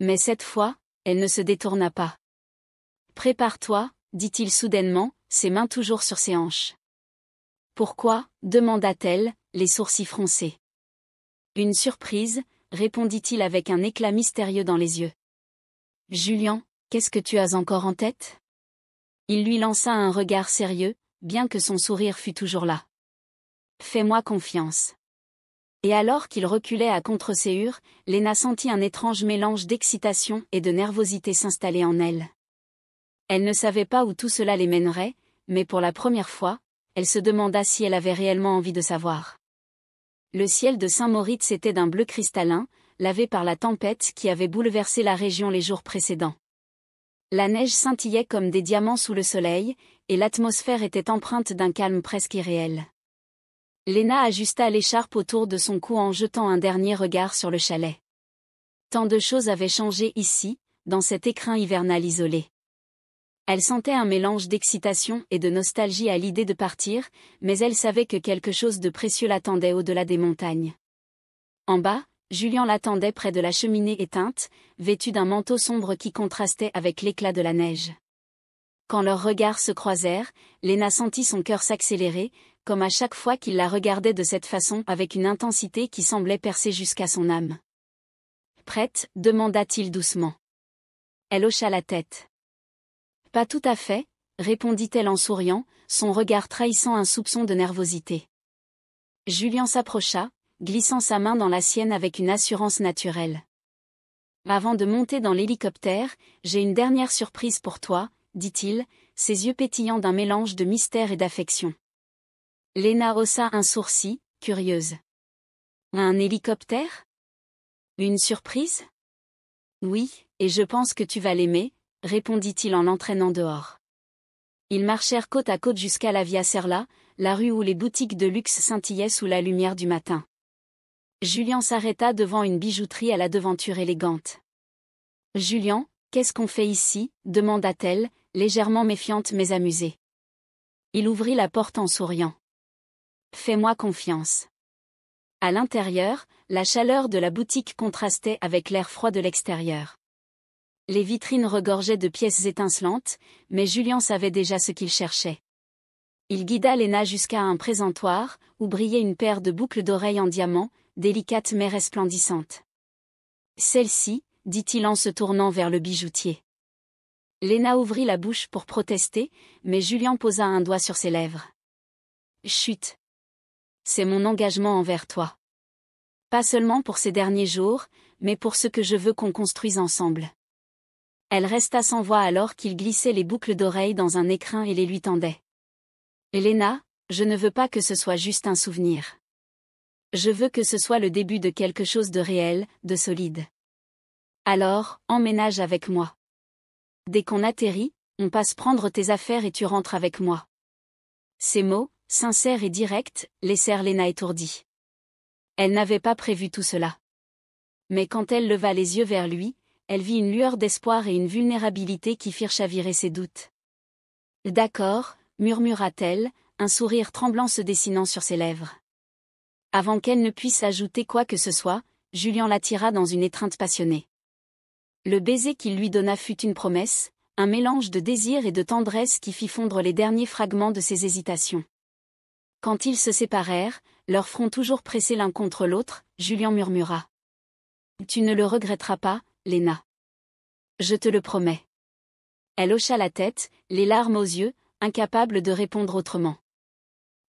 Mais cette fois, elle ne se détourna pas. « Prépare-toi », dit-il soudainement, ses mains toujours sur ses hanches. « Pourquoi » demanda-t-elle, les sourcils froncés. « Une surprise », répondit-il avec un éclat mystérieux dans les yeux. « Julien, qu'est-ce que tu as encore en tête ?» Il lui lança un regard sérieux, bien que son sourire fût toujours là. « Fais-moi confiance. » Et alors qu'il reculait à contre-séhur, Léna sentit un étrange mélange d'excitation et de nervosité s'installer en elle. Elle ne savait pas où tout cela les mènerait, mais pour la première fois, elle se demanda si elle avait réellement envie de savoir. Le ciel de Saint-Moritz était d'un bleu cristallin, lavé par la tempête qui avait bouleversé la région les jours précédents. La neige scintillait comme des diamants sous le soleil, et l'atmosphère était empreinte d'un calme presque irréel. Léna ajusta l'écharpe autour de son cou en jetant un dernier regard sur le chalet. Tant de choses avaient changé ici, dans cet écrin hivernal isolé. Elle sentait un mélange d'excitation et de nostalgie à l'idée de partir, mais elle savait que quelque chose de précieux l'attendait au-delà des montagnes. En bas, Julien l'attendait près de la cheminée éteinte, vêtu d'un manteau sombre qui contrastait avec l'éclat de la neige. Quand leurs regards se croisèrent, Léna sentit son cœur s'accélérer, comme à chaque fois qu'il la regardait de cette façon avec une intensité qui semblait percer jusqu'à son âme. « Prête » demanda-t-il doucement. Elle hocha la tête. « Pas tout à fait », répondit-elle en souriant, son regard trahissant un soupçon de nervosité. Julien s'approcha, glissant sa main dans la sienne avec une assurance naturelle. « Avant de monter dans l'hélicoptère, j'ai une dernière surprise pour toi, » dit-il, ses yeux pétillants d'un mélange de mystère et d'affection. Léna haussa un sourcil, curieuse. « Un hélicoptère ? Une surprise ? Oui, et je pense que tu vas l'aimer, » répondit-il en l'entraînant dehors. Ils marchèrent côte à côte jusqu'à la Via Serla, la rue où les boutiques de luxe scintillaient sous la lumière du matin. Julien s'arrêta devant une bijouterie à la devanture élégante. « Julien, qu'est-ce qu'on fait ici » demanda-t-elle, légèrement méfiante mais amusée. Il ouvrit la porte en souriant. Fais-moi confiance. À l'intérieur, la chaleur de la boutique contrastait avec l'air froid de l'extérieur. Les vitrines regorgeaient de pièces étincelantes, mais Julien savait déjà ce qu'il cherchait. Il guida Léna jusqu'à un présentoir, où brillait une paire de boucles d'oreilles en diamant, délicates mais resplendissantes. Celle-ci, dit-il en se tournant vers le bijoutier. Léna ouvrit la bouche pour protester, mais Julien posa un doigt sur ses lèvres. Chut. C'est mon engagement envers toi. Pas seulement pour ces derniers jours, mais pour ce que je veux qu'on construise ensemble. Elle resta sans voix alors qu'il glissait les boucles d'oreilles dans un écrin et les lui tendait. Léna, je ne veux pas que ce soit juste un souvenir. Je veux que ce soit le début de quelque chose de réel, de solide. Alors, emménage avec moi. Dès qu'on atterrit, on passe prendre tes affaires et tu rentres avec moi. Ces mots, sincères et directs, laissèrent Léna étourdie. Elle n'avait pas prévu tout cela. Mais quand elle leva les yeux vers lui, elle vit une lueur d'espoir et une vulnérabilité qui firent chavirer ses doutes. D'accord, murmura-t-elle, un sourire tremblant se dessinant sur ses lèvres. Avant qu'elle ne puisse ajouter quoi que ce soit, Julien l'attira dans une étreinte passionnée. Le baiser qu'il lui donna fut une promesse, un mélange de désir et de tendresse qui fit fondre les derniers fragments de ses hésitations. Quand ils se séparèrent, leurs fronts toujours pressés l'un contre l'autre, Julien murmura. « Tu ne le regretteras pas, Léna. Je te le promets. » Elle hocha la tête, les larmes aux yeux, incapable de répondre autrement.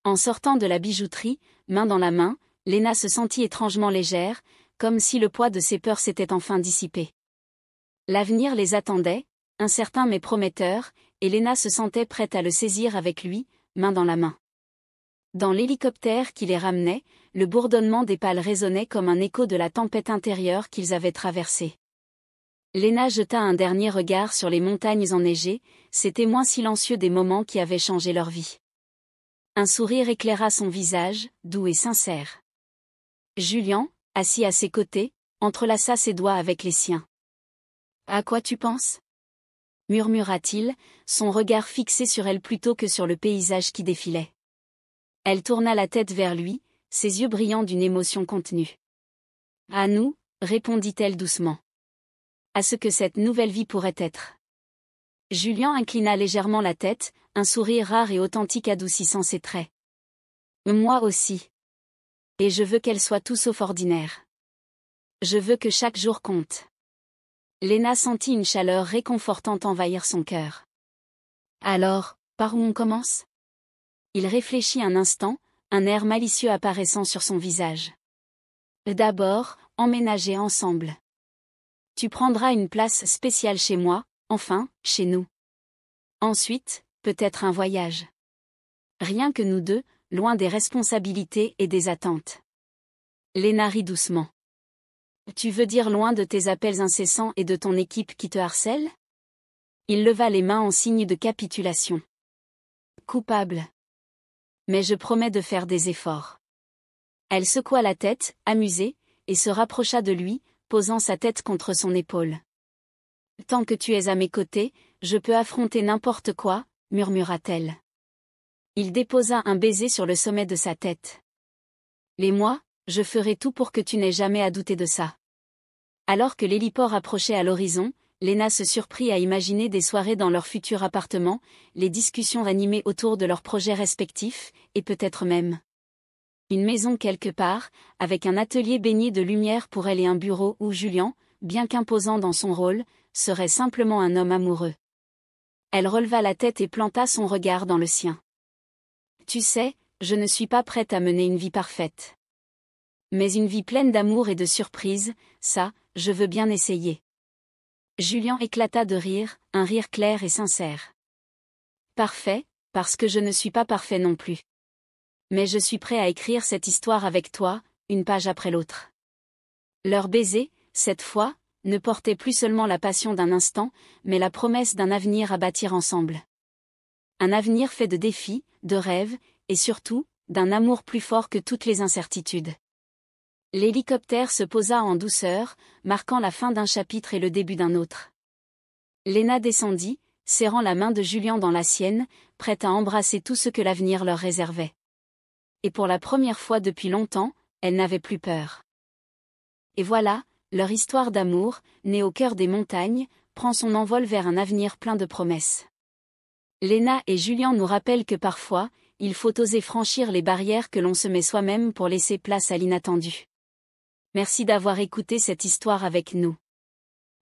En sortant de la bijouterie, main dans la main, Léna se sentit étrangement légère, comme si le poids de ses peurs s'était enfin dissipé. L'avenir les attendait, incertain mais prometteur, et Léna se sentait prête à le saisir avec lui, main dans la main. Dans l'hélicoptère qui les ramenait, le bourdonnement des pales résonnait comme un écho de la tempête intérieure qu'ils avaient traversée. Léna jeta un dernier regard sur les montagnes enneigées, ces témoins silencieux des moments qui avaient changé leur vie. Un sourire éclaira son visage, doux et sincère. Julien, assis à ses côtés, entrelaça ses doigts avec les siens. « À quoi tu penses ?» murmura-t-il, son regard fixé sur elle plutôt que sur le paysage qui défilait. Elle tourna la tête vers lui, ses yeux brillants d'une émotion contenue. « À nous, répondit-elle doucement. À ce que cette nouvelle vie pourrait être. » Julien inclina légèrement la tête, un sourire rare et authentique adoucissant ses traits. « Moi aussi. Et je veux qu'elle soit tout sauf ordinaire. Je veux que chaque jour compte. » Léna sentit une chaleur réconfortante envahir son cœur. « Alors, par où on commence ?» Il réfléchit un instant, un air malicieux apparaissant sur son visage. « D'abord, emménager ensemble. Tu prendras une place spéciale chez moi, enfin, chez nous. Ensuite, peut-être un voyage. Rien que nous deux, loin des responsabilités et des attentes. » Léna rit doucement. « Tu veux dire loin de tes appels incessants et de ton équipe qui te harcèle ?» Il leva les mains en signe de capitulation. « Coupable. Mais je promets de faire des efforts. » Elle secoua la tête, amusée, et se rapprocha de lui, posant sa tête contre son épaule. « Tant que tu es à mes côtés, je peux affronter n'importe quoi, » murmura-t-elle. Il déposa un baiser sur le sommet de sa tête. « Et moi, je ferai tout pour que tu n'aies jamais à douter de ça. » Alors que l'héliport approchait à l'horizon, Léna se surprit à imaginer des soirées dans leur futur appartement, les discussions animées autour de leurs projets respectifs, et peut-être même une maison quelque part, avec un atelier baigné de lumière pour elle et un bureau où Julien, bien qu'imposant dans son rôle, serait simplement un homme amoureux. Elle releva la tête et planta son regard dans le sien. « Tu sais, je ne suis pas prête à mener une vie parfaite. Mais une vie pleine d'amour et de surprises, ça, je veux bien essayer. » Julien éclata de rire, un rire clair et sincère. « Parfait, parce que je ne suis pas parfait non plus. Mais je suis prêt à écrire cette histoire avec toi, une page après l'autre. » Leur baiser, cette fois, ne portait plus seulement la passion d'un instant, mais la promesse d'un avenir à bâtir ensemble. Un avenir fait de défis, de rêves, et surtout, d'un amour plus fort que toutes les incertitudes. L'hélicoptère se posa en douceur, marquant la fin d'un chapitre et le début d'un autre. Léna descendit, serrant la main de Julian dans la sienne, prête à embrasser tout ce que l'avenir leur réservait. Et pour la première fois depuis longtemps, elle n'avait plus peur. Et voilà, leur histoire d'amour, née au cœur des montagnes, prend son envol vers un avenir plein de promesses. Léna et Julian nous rappellent que parfois, il faut oser franchir les barrières que l'on se met soi-même pour laisser place à l'inattendu. Merci d'avoir écouté cette histoire avec nous.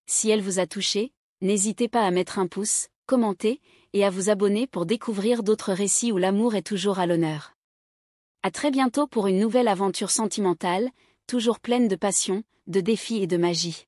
Si elle vous a touché, n'hésitez pas à mettre un pouce, commenter, et à vous abonner pour découvrir d'autres récits où l'amour est toujours à l'honneur. À très bientôt pour une nouvelle aventure sentimentale, toujours pleine de passion, de défis et de magie.